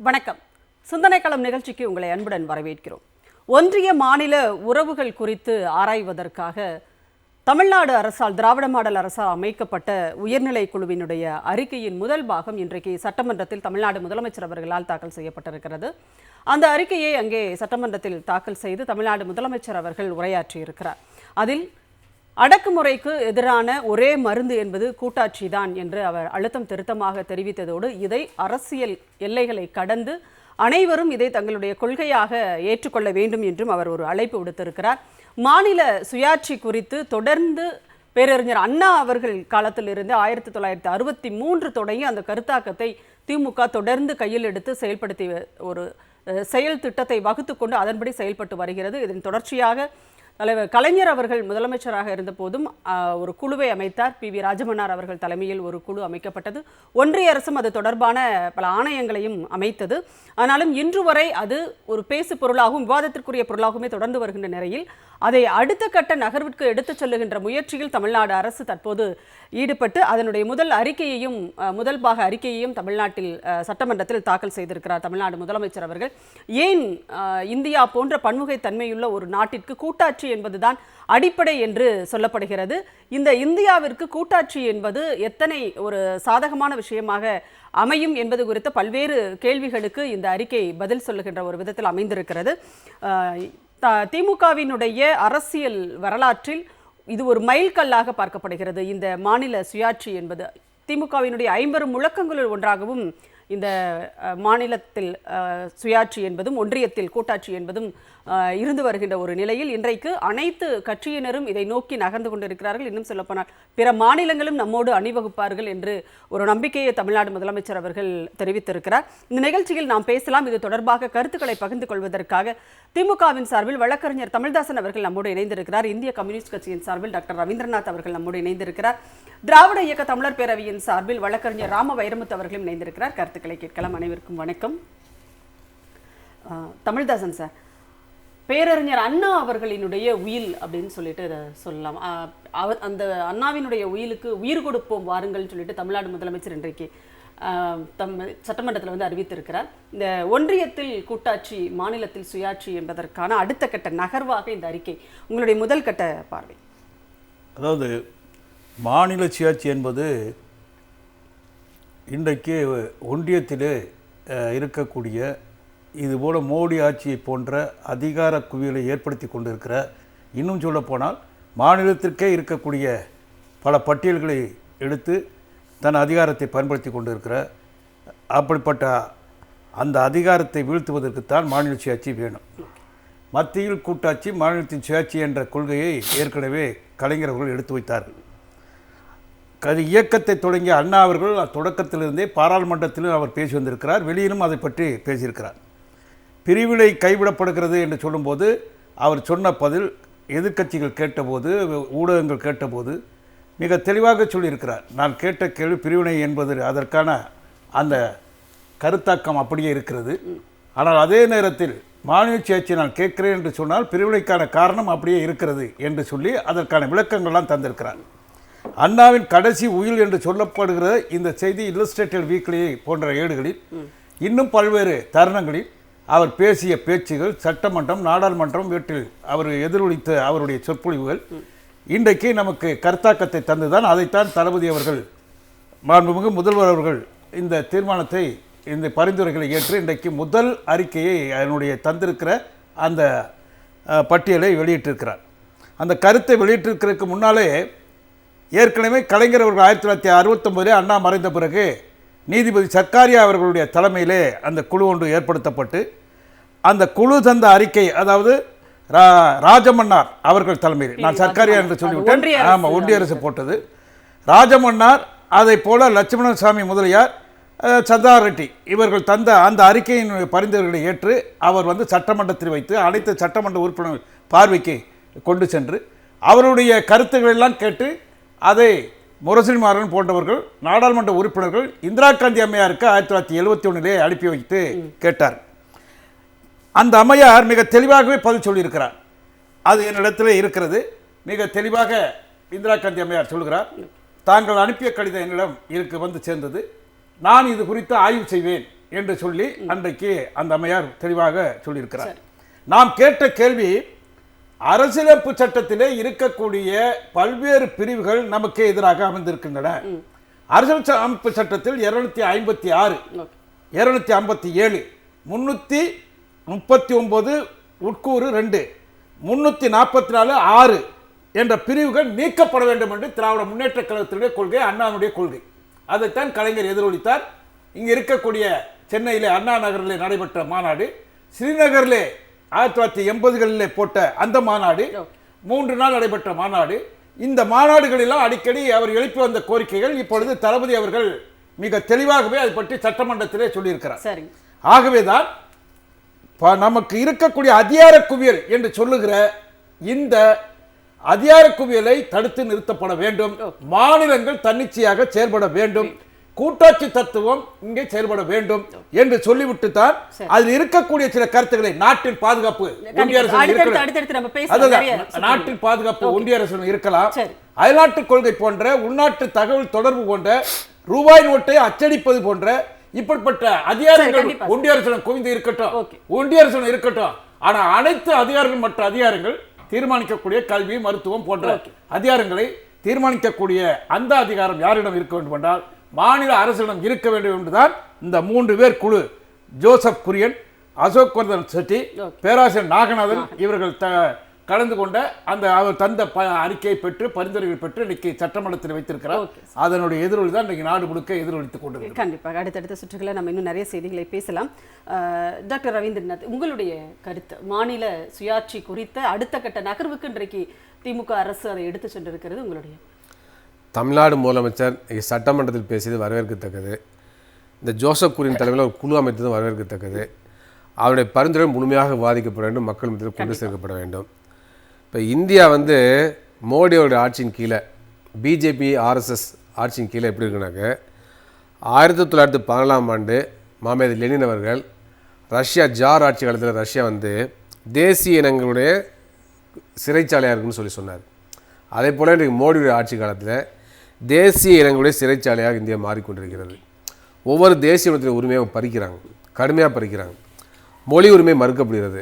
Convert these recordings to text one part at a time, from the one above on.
வணக்கம். சிந்தனைக்களம் நிகழ்ச்சிக்கு உங்களை அன்புடன் வரவேற்கிறோம். ஒன்றிய மாநில உறவுகள் குறித்து ஆராய்வதற்காக தமிழ்நாடு அரசால், திராவிட மாடல் அரசால் அமைக்கப்பட்ட உயர்நிலை குழுவினுடைய அறிக்கையின் முதல் பாகம் இன்றைக்கு சட்டமன்றத்தில் தமிழ்நாடு முதலமைச்சர் அவர்களால் தாக்கல் செய்யப்பட்டிருக்கிறது. அந்த அறிக்கையை அங்கே சட்டமன்றத்தில் தாக்கல் செய்து தமிழ்நாடு முதலமைச்சர் அவர்கள் உரையாற்றியிருக்கிறார். அதில் அடக்குமுறைக்கு எதிரான ஒரே மருந்து என்பது கூட்டாட்சி தான் என்று அவர் அழுத்தம் திருத்தமாக தெரிவித்ததோடு, இதை அரசியல் எல்லைகளை கடந்து அனைவரும் இதை தங்களுடைய கொள்கையாக ஏற்றுக்கொள்ள வேண்டும் என்றும் அவர் ஒரு அழைப்பு விடுத்திருக்கிறார். மாநில சுயாட்சி குறித்து தொடர்ந்து பேரறிஞர் அண்ணா அவர்கள் காலத்திலிருந்து 1963 தொடங்கி அந்த கருத்தாக்கத்தை திமுக தொடர்ந்து கையில் எடுத்து செயல்படுத்தி ஒரு செயல் திட்டத்தை வகுத்து கொண்டு அதன்படி செயல்பட்டு வருகிறது. இதன் தொடர்ச்சியாக தலைவர் கலைஞர் அவர்கள் முதலமைச்சராக இருந்த போதும் ஒரு குழுவை அமைத்தார். PV ராஜமன்னார் அவர்கள் தலைமையில் ஒரு குழு அமைக்கப்பட்டது. ஒன்றிய அரசும் அது தொடர்பான பல ஆணையங்களையும் அமைத்தது. ஆனாலும் இன்று வரை அது ஒரு பேசு பொருளாகவும் விவாதத்திற்குரிய பொருளாகவுமே தொடர்ந்து வருகின்ற நிலையில் அதை அடுத்த கட்ட நகர்விற்கு எடுத்துச் செல்லுகின்ற முயற்சியில் தமிழ்நாடு அரசு தற்போது ஈடுபட்டு அதனுடைய முதல் பாக அறிக்கையையும் தமிழ்நாட்டில் சட்டமன்றத்தில் தாக்கல் செய்திருக்கிறார் தமிழ்நாடு முதலமைச்சர் அவர்கள். ஏன் இந்தியா போன்ற பன்முகைத்தன்மையுள்ள ஒரு நாட்டிற்கு கூட்டாட்சி என்பதுதான் அடிப்படை என்று சொல்லப்படுகிறது. இந்த இந்தியாவிற்கு கூட்டாட்சி என்பது எத்தனை ஒரு சாதகமான விஷயமாக அமையும் என்பது குறித்த பல்வேறு கேள்விகளுக்கு இந்த அறிக்கை பதில் சொல்லுகின்ற ஒரு விதத்தில் அமைந்திருக்கிறது. திமுகவினுடைய அரசியல் வரலாற்றில் இது ஒரு மைல்கல்லாக பார்க்கப்படுகிறது. இந்த மாநில சுயாட்சி என்பது திமுகவினுடைய 50 முழக்கங்களுள் ஒன்றாகவும் இந்த மாநிலத்தில் சுயாட்சி என்பதும் ஒன்றியத்தில் கூட்டாட்சி என்பதும் இருந்து வருகின்ற ஒரு நிலையில் இன்றைக்கு அனைத்து கட்சியினரும் இதை நோக்கி நகர்ந்து கொண்டிருக்கிறார்கள். இன்னும் சொல்லப்போனால் பிற மாநிலங்களும் நம்மோடு அணிவகுப்பார்கள் என்று ஒரு நம்பிக்கையை தமிழ்நாடு முதலமைச்சர் அவர்கள் தெரிவித்திருக்கிறார். இந்த நிகழ்ச்சியில் நாம் பேசலாம். இது தொடர்பாக கருத்துக்களை பகிர்ந்து கொள்வதற்காக திமுகவின் சார்பில் வழக்கறிஞர் தமிழ்தாசன் அவர்கள் நம்மோடு இணைந்திருக்கிறார். இந்திய கம்யூனிஸ்ட் கட்சியின் சார்பில் டாக்டர் ரவீந்திரநாத் அவர்கள் நம்மோடு இணைந்திருக்கிறார். திராவிட இயக்க தமிழர் பேரவையின் சார்பில் வழக்கறிஞர் ராம வைரமுத்து அவர்களும் இணைந்திருக்கிறார். கருத்துக்களை கேட்கலாம். அனைவருக்கும் வணக்கம். தமிழ்தாசன் சார், பேரறிஞர் அண்ணா அவர்களினுடைய உயில் அப்படின்னு சொல்லிட்டு சொல்லலாம். அந்த அண்ணாவினுடைய உயிலுக்கு உயிர் கொடுப்போம் வாருங்கள் சொல்லிட்டு தமிழ்நாடு முதலமைச்சர் இன்றைக்கு சட்டமன்றத்தில் வந்து அறிவித்திருக்கிறார். இந்த ஒன்றியத்தில் கூட்டாட்சி, மாநிலத்தில் சுயாட்சி என்பதற்கான அடுத்த கட்ட நகர்வாக இந்த அறிக்கை, உங்களுடைய முதல் கட்ட பார்வை. அதாவது மாநில சுயாட்சி என்பது இன்றைக்கு ஒன்றியத்திலே இருக்கக்கூடிய இதுபோல் மோடி ஆட்சியை போன்ற அதிகார குவியலை ஏற்படுத்தி கொண்டிருக்கிற, இன்னும் சொல்லப்போனால் மாநிலத்திற்கே இருக்கக்கூடிய பல பட்டியல்களை எடுத்து தன் அதிகாரத்தை பயன்படுத்தி கொண்டிருக்கிற, அப்படிப்பட்ட அந்த அதிகாரத்தை வீழ்த்துவதற்குத்தான் மாநில சுயாட்சி வேணும். மத்தியில் கூட்டாட்சி, மாநிலத்தின் சுயாட்சி என்ற கொள்கையை ஏற்கனவே கலைஞர் அவர்கள் எடுத்து வைத்தார்கள். இயக்கத்தை தொடங்கிய அண்ணா அவர்கள் தொடக்கத்திலிருந்தே பாராளுமன்றத்திலும் அவர் பேசி வந்திருக்கிறார், வெளியிலும் அதை பற்றி பேசியிருக்கிறார். பிரிவினை கைவிடப்படுகிறது என்று சொல்லும்போது அவர் சொன்ன பதில் எதிர்க்கட்சிகள் கேட்டபோது, ஊடகங்கள் கேட்டபோது மிக தெளிவாக சொல்லியிருக்கிறார். நான் கேட்ட கேள்வி பிரிவினை என்பது, அதற்கான அந்த கருத்தாக்கம் அப்படியே இருக்கிறது. ஆனால் அதே நேரத்தில் மாநில சுயாட்சி நான் கேட்கிறேன் என்று சொன்னால் பிரிவினைக்கான காரணம் அப்படியே இருக்கிறது என்று சொல்லி அதற்கான விளக்கங்கள்லாம் தந்திருக்கிறார். அண்ணாவின் கடைசி உயில் என்று சொல்லப்படுகிற இந்த செய்தி இல்லஸ்ட்ரேட்டட் வீக்லி போன்ற ஏடுகளில் இன்னும் பல்வேறு தருணங்களில் அவர் பேசிய பேச்சுகள், சட்டமன்றம், நாடாளுமன்றம் வீட்டில் அவர் எதிரொலித்த அவருடைய சொற்பொழிவுகள் இன்றைக்கு நமக்கு கருத்தாக்கத்தை தந்துதான். அதைத்தான் தளபதி அவர்கள், மாண்புமிகு முதல்வர் அவர்கள் இந்த தீர்மானத்தை, இந்த பரிந்துரைகளை ஏற்று இன்றைக்கு முதல் அறிக்கையை அதனுடைய தந்திருக்கிற அந்த பட்டியலை வெளியிட்டிருக்கிறார். அந்த கருத்தை வெளியிட்டிருக்கிறதுக்கு முன்னாலே ஏற்கனவே கலைஞர் அவர்கள் 1969 அண்ணா மறைந்த பிறகு நீதிபதி சர்க்காரியா அவர்களுடைய தலைமையிலே அந்த குழு ஒன்று ஏற்படுத்தப்பட்டு அந்த குழு தந்த அறிக்கை, அதாவது ராஜமன்னார் அவர்கள் தலைமையில், நான் சர்க்காரியா என்று சொல்லிவிட்டேன், ஆமாம் ஒன்றிய அரசு போட்டது ராஜமன்னார், அதை போல லட்சுமணசாமி முதலியார், சந்தா ரெட்டி இவர்கள் தந்த அந்த அறிக்கையின் பரிந்துரைகளை ஏற்று அவர் வந்து சட்டமன்றத்தில் வைத்து அனைத்து சட்டமன்ற உறுப்பினர் பார்வைக்கு கொண்டு சென்று அவருடைய கருத்துக்கள் எல்லாம் கேட்டு அதை முரசொலி மாறன் போன்றவர்கள் நாடாளுமன்ற உறுப்பினர்கள் இந்திரா காந்தி அம்மையாருக்கு 1971 அனுப்பி வைத்து கேட்டார். அந்த அம்மையார் மிக தெளிவாகவே பதில் சொல்லியிருக்கிறார். அது என்னிடத்தில் இருக்கிறது. மிக தெளிவாக இந்திரா காந்தி அம்மையார் சொல்கிறார், தாங்கள் அனுப்பிய கடிதம் என்னிடம் வந்து சேர்ந்தது, நான் இது குறித்து ஆய்வு செய்வேன் என்று சொல்லி அன்றைக்கு அந்த அம்மையார் தெளிவாக சொல்லியிருக்கிறார். நாம் கேட்ட கேள்வி, அரசியலமைப்பு சட்டத்திலே இருக்கக்கூடிய பல்வேறு பிரிவுகள் நமக்கு எதிராக அமைந்திருக்கின்றன. அரசியல் அமைப்பு சட்டத்தில் 256, 257, 339 உட்கூறு 2, 344 6 என்ற பிரிவுகள் நீக்கப்பட வேண்டும் என்று திராவிட முன்னேற்ற கழகத்தினுடைய கொள்கை, அண்ணாவுடைய கொள்கை. அதைத்தான் கலைஞர் எதிரொலித்தார். இங்கே இருக்கக்கூடிய சென்னையிலே அண்ணா நகரிலே நடைபெற்ற மாநாடு, ஸ்ரீநகரிலே 1980களிலே போட்ட அந்த மாநாடு, 3 நாள் நடைபெற்ற மாநாடு, இந்த மாநாடுகளெல்லாம் அடிக்கடி அவர் எழுப்பி வந்த கோரிக்கைகள் இப்பொழுது தளபதி அவர்கள் மிக தெளிவாகவே அதை பற்றி சட்டமன்றத்திலே சொல்லியிருக்கிறார். ஆகவேதான் நமக்கு இருக்கக்கூடிய அதிகார குவியல் என்று சொல்லுகிற இந்த அதிகார குவியலை தடுத்து நிறுத்தப்பட வேண்டும். மாநிலங்கள் தன்னிச்சையாக செயல்பட வேண்டும். கூட்டாட்சி தத்துவம் இங்கே செயல்பட வேண்டும் என்று சொல்லிவிட்டு தான் அதில் இருக்கக்கூடிய சில கருத்துக்களை, நாட்டின் பாதுகாப்பு ஒன்றிய அரசு, நாட்டின் பாதுகாப்பு ஒன்றிய அரசு இருக்கலாம், அயல்நாட்டு கொள்கை போன்ற, உள்நாட்டு தகவல் தொடர்பு போன்ற, ரூபாய் நோட்டை அச்சடிப்பது போன்ற இப்படிப்பட்ட அதிகாரங்கள் ஒன்றிய அரசு குவிந்து இருக்கட்டும், ஒன்றிய அரசு இருக்கட்டும். ஆனா அனைத்து அதிகாரங்கள், மற்ற அதிகாரங்கள் தீர்மானிக்கக்கூடிய கல்வி, மருத்துவம் போன்ற அதிகாரங்களை தீர்மானிக்கக்கூடிய அந்த அதிகாரம் யாரிடம் இருக்க வேண்டும் என்றால் மாநில அரசிடம் இருக்க வேண்டும் என்றுதான் இந்த 3 பேர் குழு, ஜோசப் குரியன், அசோக் வர்தன் செட்டி, பேராசிரியர் நாகநாதன் இவர்கள் கலந்து கொண்ட அந்த அவர் தந்த அறிக்கையை பெற்று பரிந்துரைகள் பெற்று இன்னைக்கு சட்டமன்றத்தில் வைத்திருக்கிறார். அதனுடைய எதிரொலி தான் இன்னைக்கு நாடு முழுக்க எதிரொலித்துக் கொண்டிருக்கிறது. கண்டிப்பாக அடுத்தடுத்த சுற்றுகளை நம்ம இன்னும் நிறைய செய்திகளை பேசலாம். டாக்டர் ரவீந்திரநாத், உங்களுடைய கருத்து, மாநில சுயாட்சி குறித்த அடுத்த கட்ட நகர்வுக்கு இன்றைக்கு திமுக அரசு அதை எடுத்து சென்றிருக்கிறது, உங்களுடைய? தமிழ்நாடு முதலமைச்சர் சட்டமன்றத்தில் பேசியது வரவேற்கத்தக்கது. இந்த ஜோசப் குரியன் தலைமையில் ஒரு குழு அமைத்ததும் வரவேற்கத்தக்கது. அவருடைய பரிந்துரை முழுமையாக விவாதிக்கப்பட வேண்டும், மக்கள் மத்தியில் கொண்டு சேர்க்கப்பட வேண்டும். இப்போ இந்தியா மோடியோட ஆட்சியின் கீழே, பிஜேபி ஆர்எஸ்எஸ் ஆட்சியின் கீழே எப்படி இருக்குனாக்க, 1914ஆம் ஆண்டு மாமேதர் லெனின் அவர்கள் ரஷ்யா ஜார் ஆட்சி காலத்தில் ரஷ்யா தேசிய இனங்களுடைய சிறைச்சாலையாக இருக்குன்னு சொல்லி சொன்னார். அதே போல் இன்றைக்கு மோடியுடைய ஆட்சி காலத்தில் தேசிய இனங்களுடைய சிறைச்சாலையாக இந்தியா மாறிக்கொண்டிருக்கிறது. ஒவ்வொரு தேசிய இனத்தின் உரிமையை பறிக்கிறாங்க, கடுமையாக பறிக்கிறாங்க. மொழி உரிமை மறுக்கப்படுகிறது.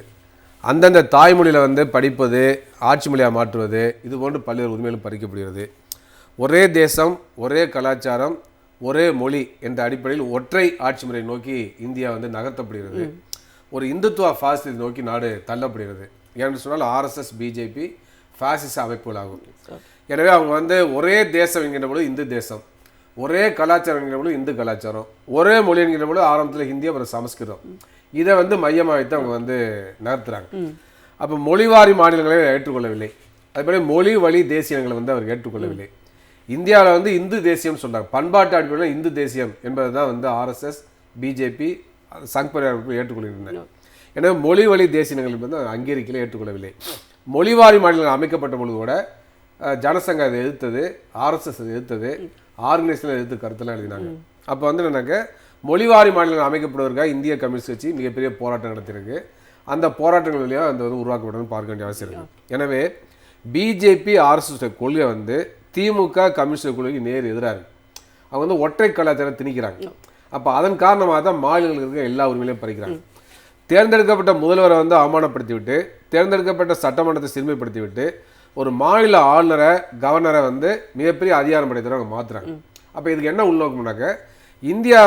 அந்தந்த தாய்மொழியில் படிப்பது, ஆட்சி மொழியாக மாற்றுவது, இது போன்று பல்வேறு உரிமைகளும் பறிக்கப்படுகிறது. ஒரே தேசம், ஒரே கலாச்சாரம், ஒரே மொழி என்ற அடிப்படையில் ஒற்றை ஆட்சி முறையை நோக்கி இந்தியா நகர்த்தப்படுகிறது. ஒரு இந்துத்துவ பாசிசத்தை நோக்கி நாடு தள்ளப்படுகிறது. ஏன்னு சொன்னால் ஆர்எஸ்எஸ், பிஜேபி பாசிச அமைப்புகளாகும். எனவே அவங்க ஒரே தேசம் என்கின்ற பொழுது இந்து தேசம், ஒரே கலாச்சாரம் என்கிற பொழுது இந்து கலாச்சாரம், ஒரே மொழி என்கிற பொழுது ஆரம்பத்தில் ஹிந்தி, அப்புறம் சமஸ்கிருதம், இதை மையமாக வைத்து அவங்க நகர்த்துறாங்க. அப்போ மொழிவாரி மாநிலங்களை ஏற்றுக்கொள்ளவில்லை. அதுபோல மொழி வழி தேசியங்களை அவர் ஏற்றுக்கொள்ளவில்லை. இந்தியாவில் இந்து தேசியம் சொல்றாங்க, பண்பாட்டு அடிப்படையில் இந்து தேசியம் என்பது தான் ஆர்எஸ்எஸ், பிஜேபி, சங் பரிவார் ஏற்றுக்கொள்கின்றன. எனவே மொழி வழி தேசியங்கள் அங்கீகரிக்கல, ஏற்றுக்கொள்ளவில்லை. மொழிவாரி மாநிலங்கள் அமைக்கப்பட்ட பொழுது கூட ஜனசங்கம் அதை எதிர்த்தது, ஆர்எஸ்எஸ் அதை எதிர்த்தது, ஆர்கனைசேஷன் எதிர்த்து கருத்தெல்லாம் எழுதினாங்க. அப்போ என்னன்னாக்க மொழிவாரி மாநிலங்கள் அமைக்கப்படுவதற்காக இந்திய கம்யூனிஸ்ட் கட்சி மிகப்பெரிய போராட்டம் நடத்தியிருக்கு. அந்த போராட்டங்கள் வழியாக அந்த உருவாக்கப்படணும்னு பார்க்க வேண்டிய அவசியம் இருக்குது. எனவே பிஜேபி ஆர்எஸ்எஸ் கொள்கை திமுக கம்யூனிஸ்ட் கொள்கைக்கு நேர் எதிராக இருக்கு. அவங்க ஒற்றை கலாச்சாரம் திணிக்கிறாங்க. அப்போ அதன் காரணமாக தான் மாநிலங்களுக்கு இருக்க எல்லா உரிமையிலையும் பறிக்கிறாங்க. தேர்ந்தெடுக்கப்பட்ட முதல்வரை அவமானப்படுத்தி விட்டு, தேர்ந்தெடுக்கப்பட்ட சட்டமன்றத்தை சிறுமைப்படுத்தி விட்டு, ஒரு மாநில ஆளுநரை, கவர்னரை மிகப்பெரிய அதிகாரம் படைத்தவங்க மாற்றுறாங்க. அப்போ இதுக்கு என்ன உள்நோக்கம்னாக்க, இந்தியா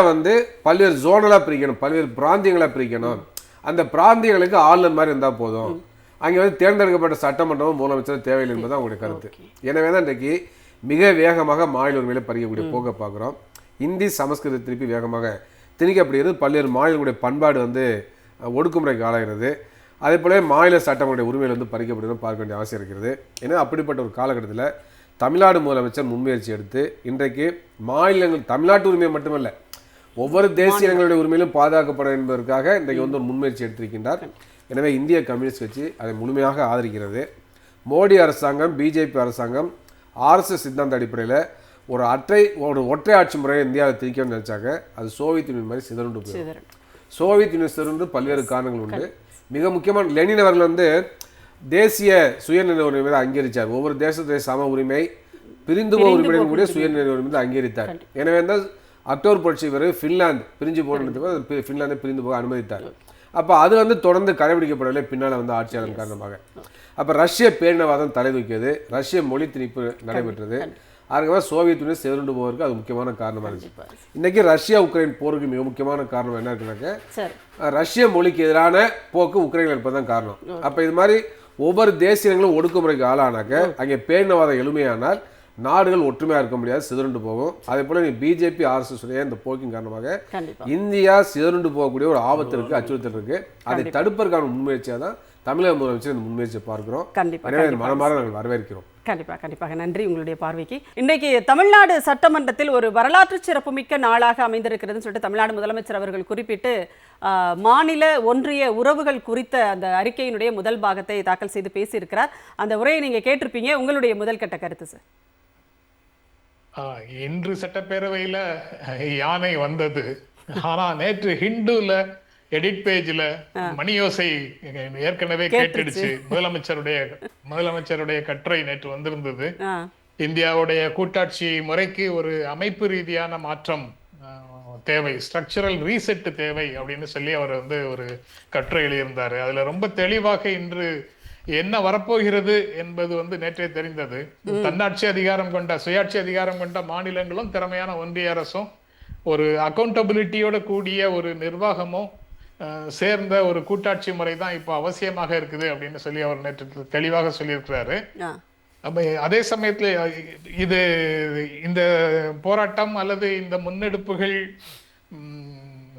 பல்வேறு ஜோனலாக பிரிக்கணும், பல்வேறு பிராந்தியங்களாக பிரிக்கணும். அந்த பிராந்தியங்களுக்கு ஆளுநர் மாதிரி இருந்தால் போதும், அங்கே தேர்ந்தெடுக்கப்பட்ட சட்டமன்றமும் முதலமைச்சரும் தேவையில்லை என்பது அவங்களுடைய கருத்து. எனவே தான் இன்றைக்கு மிக வேகமாக மாநில உரிமையில பறிக்கக்கூடிய போக்க பார்க்குறோம். இந்தி, சமஸ்கிருத திருப்பி வேகமாக திணிக்கப்படுகிறது. பல்வேறு மாநிலங்களுடைய பண்பாடு ஒடுக்குமுறைக்கு ஆளாகிறது. அதே போல மாநில சட்டங்களுடைய உரிமையில் பறிக்கப்படுகிறது பார்க்க வேண்டிய அவசியம் இருக்கிறது. ஏன்னா அப்படிப்பட்ட ஒரு காலகட்டத்தில் தமிழ்நாடு முதலமைச்சர் முன்முயற்சி எடுத்து இன்றைக்கு மாநிலங்கள், தமிழ்நாட்டு உரிமை மட்டுமல்ல, ஒவ்வொரு தேசிய இனங்களுடைய உரிமையிலும் பாதுகாக்கப்படும் என்பதற்காக இன்றைக்கு ஒரு முன்முயற்சி எடுத்திருக்கின்றார். எனவே இந்திய கம்யூனிஸ்ட் கட்சி அதை முழுமையாக ஆதரிக்கிறது. மோடி அரசாங்கம், பிஜேபி அரசாங்கம் ஆர்எஸ்எஸ் சித்தாந்த அடிப்படையில் ஒரு ஒற்றை ஆட்சி முறையை இந்தியாவில் திணிக்கணும்னு நினைச்சாங்க. அது சோவியத் யூனியன் மாதிரி சிதறுண்டு போயிடும். சோவியத் யூனியன் சிதறுண்டு பல்வேறு காரணங்கள் உண்டு. மிக முக்கியமான லெனின் அவர்கள் தேசிய சுயநிர்ணய உரிமை அங்கீகரித்தார். ஒவ்வொரு தேசத்துடைய சம உரிமை, பிரிந்துபோ உரிமையுடன் கூடிய சுயநிர்ணய உரிமை அங்கீகரித்தார். எனவே அக்டோபர் புரட்சி பிறகு ஃபின்லாந்து பிரிஞ்சு போனதுக்கு ஃபின்லாந்து பிரிந்து போக அனுமதித்தார். அப்போ அது வந்து தொடர்ந்து கடைபிடிக்கப்படவில்லை பின்னால் வந்து ஆட்சியாளர் காரணமாக. அப்போ ரஷ்ய பேரினவாதம் தலை தூக்கியது, ரஷ்ய மொழி திணிப்பு நடைபெற்றது. அதுக்கப்புறம் சோவியத் யூனியன் சிதறுண்டு போவதற்கு அது முக்கியமான காரணமாக இருந்துச்சு. இன்னைக்கு ரஷ்யா உக்ரைன் போருக்கு மிக முக்கியமான காரணம் என்ன இருக்குனாக்க ரஷ்ய மொழிக்கு எதிரான போக்கு உக்ரைனில் இருப்பதுதான் காரணம். அப்போ இது மாதிரி ஒவ்வொரு தேசியங்களும் ஒடுக்குமுறைக்கு ஆளானாக்க அங்கே பேரினவாதம் எளிமையானால் நாடுகள் ஒற்றுமையாக இருக்க முடியாது, சிதறுண்டு போகும். அதே போல நீ பிஜேபி RSS இந்த போக்கின் காரணமாக இந்தியா சிதறுண்டு போகக்கூடிய ஒரு ஆபத்து இருக்கு, அச்சுறுத்தல் இருக்கு. அதை தடுப்பதற்கான முன்முயற்சியாக தான் தமிழக முதலமைச்சர் இந்த முன்முயற்சியை பார்க்கிறோம். மனமாற நாங்கள் வரவேற்கிறோம். கண்டிப்பாக நன்றி உங்களுடைய பார்வைக்கு. இன்றைக்கு தமிழ்நாடு சட்டமன்றத்தில் ஒரு வரலாற்று சிறப்புமிக்க நாளாக அமைந்திருக்கிறதுன்னு சொல்லிட்டு தமிழ்நாடு முதலமைச்சர் அவர்கள் குறிப்பிட்டு மாநில ஒன்றிய உறவுகள் குறித்த அந்த அறிக்கையினுடைய முதல் பாகத்தை தாக்கல் செய்து பேசியிருக்கிறார். அந்த உரையை நீங்க கேட்டிருப்பீங்க. உங்களுடைய முதல் கட்ட கருத்து சார். இன்று சட்டப்பேரவையில யானை வந்தது, ஆனா நேற்று ஹிந்துல எடிட் பேஜ்ல மணியோசை ஏற்கனவே கேட்டுடுச்சு. முதலமைச்சருடைய கட்டுரை நேற்று வந்திருந்தது. இந்தியாவுடைய கூட்டாட்சி முறைக்கு ஒரு அமைப்பு ரீதியான மாற்றம் தேவை, ஸ்ட்ரக்சரல் ரீசெட் தேவை அப்படின்னு சொல்லி அவர் வந்து ஒரு கட்டுரை எழுதியிருந்தாரு. அதுல ரொம்ப தெளிவாக இன்று என்ன வரப்போகிறது என்பது வந்து நேற்றே தெரிந்தது. தன்னாட்சி அதிகாரம் கொண்ட சுயாட்சி அதிகாரம் கொண்ட மாநிலங்களும் திறமையான ஒன்றிய அரசும் ஒரு அக்கௌண்டபிலிட்டியோட கூடிய ஒரு நிர்வாகமும் சேர்ந்த ஒரு கூட்டாட்சி முறை தான் இப்போ அவசியமாக இருக்குது அப்படின்னு சொல்லி அவர் நேற்று தெளிவாக சொல்லியிருக்கிறாரு. அதே சமயத்துல இது இந்த போராட்டம் அல்லது இந்த முன்னெடுப்புகள்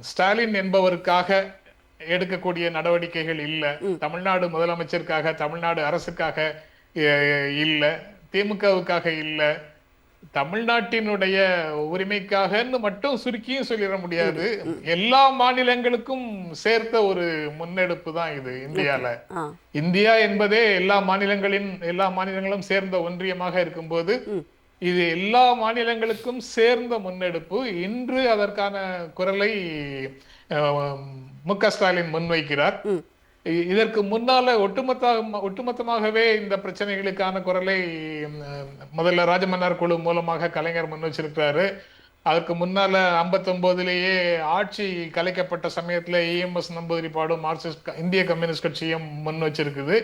ஸ்டாலின் என்பவருக்காக எடுக்கக்கூடிய நடவடிக்கைகள் இல்ல, தமிழ்நாடு முதலமைச்சருக்காக தமிழ்நாடு அரசுக்காக இல்ல, திமுகவுக்காக இல்ல, தமிழ்நாட்டினுடைய உரிமைக்காகன்னு மட்டும் சுருக்கியும் சொல்லிட முடியாது. எல்லா மாநிலங்களுக்கும் சேர்த்த ஒரு முன்னெடுப்பு தான் இது இந்தியால. இந்தியா என்பதே எல்லா மாநிலங்களும் சேர்ந்த ஒன்றியமாக இருக்கும்போது இது எல்லா மாநிலங்களுக்கும் சேர்ந்த முன்னெடுப்பு. இன்று அதற்கான குரலை மு.க. ஸ்டாலின் முன்வைக்கிறார். இதற்கு முன்னால ஒட்டுமொத்தமாகவே இந்த பிரச்சனைகளுக்கான குரலை முதல்ல ராஜமன்னார் குழு மூலமாக கலைஞர் முன் வச்சிருக்கிறாரு. அதுக்கு முன்னால 59லேயே ஆட்சி கலைக்கப்பட்ட சமயத்துல EMS நம்பூதிரிப்பாடும் மார்க்சிஸ்ட் இந்திய கம்யூனிஸ்ட் கட்சியும் முன் வச்சிருக்குது.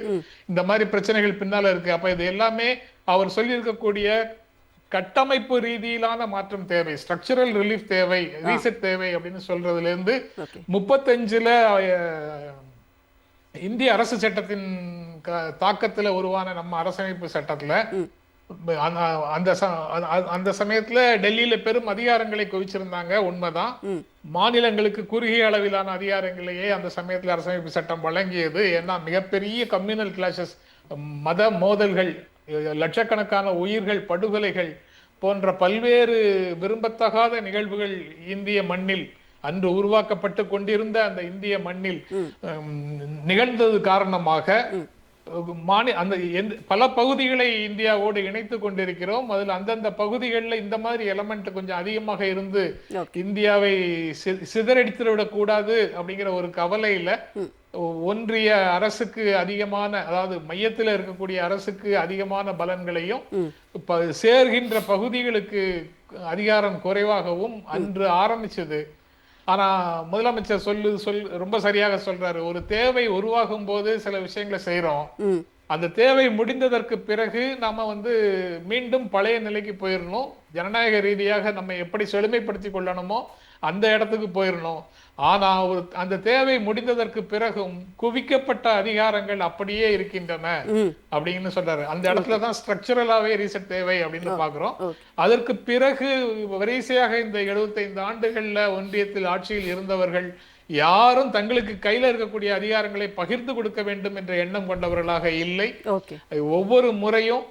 இந்த மாதிரி பிரச்சனைகள் பின்னால இருக்கு. அப்ப இது எல்லாமே அவர் சொல்லி இருக்கக்கூடிய கட்டமைப்பு ரீதியிலான மாற்றம் தேவை, ஸ்ட்ரக்சரல் ரிலீஃப் தேவை, ரீசெட் தேவை அப்படின்னு சொல்றதுல இருந்து 35ல இந்திய அரசு சட்டத்தின் தாக்கத்துல உருவான நம்ம அரசமைப்பு சட்டத்துல அந்த சமயத்துல டெல்லியில பெரும் அதிகாரங்களை குவிச்சிருந்தாங்க, உண்மைதான். மாநிலங்களுக்கு குறுகிய அளவிலான அதிகாரங்களையே அந்த சமயத்துல அரசமைப்பு சட்டம் வழங்கியது. ஏன்னா மிகப்பெரிய கம்யூனல் கிளாஷஸ், மத மோதல்கள், லட்சக்கணக்கான உயிர்கள், படுகொலைகள் போன்ற பல்வேறு விரும்பத்தகாத நிகழ்வுகள் இந்திய மண்ணில் அன்று உருவாக்கப்பட்டு கொண்டிருந்த அந்த இந்திய மண்ணில் நிகழ்ந்தது காரணமாக அந்த பல பகுதிகளை இந்தியாவோடு இணைத்து கொண்டிருக்கிறோம். அதில் அந்தந்த பகுதிகளில் இந்த மாதிரி எலமெண்ட் கொஞ்சம் அதிகமாக இருந்து இந்தியாவை சிதறடித்துவிடக் கூடாது அப்படிங்கிற ஒரு கவலையில ஒன்றிய அரசுக்கு அதிகமான, அதாவது மையத்தில் இருக்கக்கூடிய அரசுக்கு அதிகமான பலன்களையும் சேர்கின்ற பகுதிகளுக்கு அதிகாரம் குறைவாகவும் அன்று ஆரம்பிச்சது. ஆனா முதலமைச்சர் ரொம்ப சரியாக சொல்றாரு. ஒரு தேவை உருவாகும் போது சில விஷயங்களை செய்யறோம், அந்த தேவை முடிந்ததற்கு பிறகு நாம மீண்டும் பழைய நிலைக்கு போயிடணும். ஜனநாயக ரீதியாக நம்ம எப்படி செழுமைப்படுத்தி கொள்ளணுமோ அந்த இடத்துக்கு போயிடணும். ஆனா அந்த தேவை முடிந்ததற்கு பிறகும் குவிக்கப்பட்ட அதிகாரங்கள் அப்படியே இருக்கின்றன அப்படின்னு சொல்றாரு. அந்த இடத்துலதான் ஸ்ட்ரக்சரலாவே ரீசெட் தேவை அப்படின்னு பாக்குறோம். அதற்கு பிறகு வரிசையாக இந்த 75 ஆண்டுகள்ல ஒன்றியத்தில் ஆட்சியில் இருந்தவர்கள் யாரும் தங்களுக்கு கையில இருக்கக்கூடிய அதிகாரங்களை பகிர்ந்து கொடுக்க வேண்டும் என்ற எண்ணம் கொண்டவர்களாக இல்லை. ஒவ்வொரு முறையும்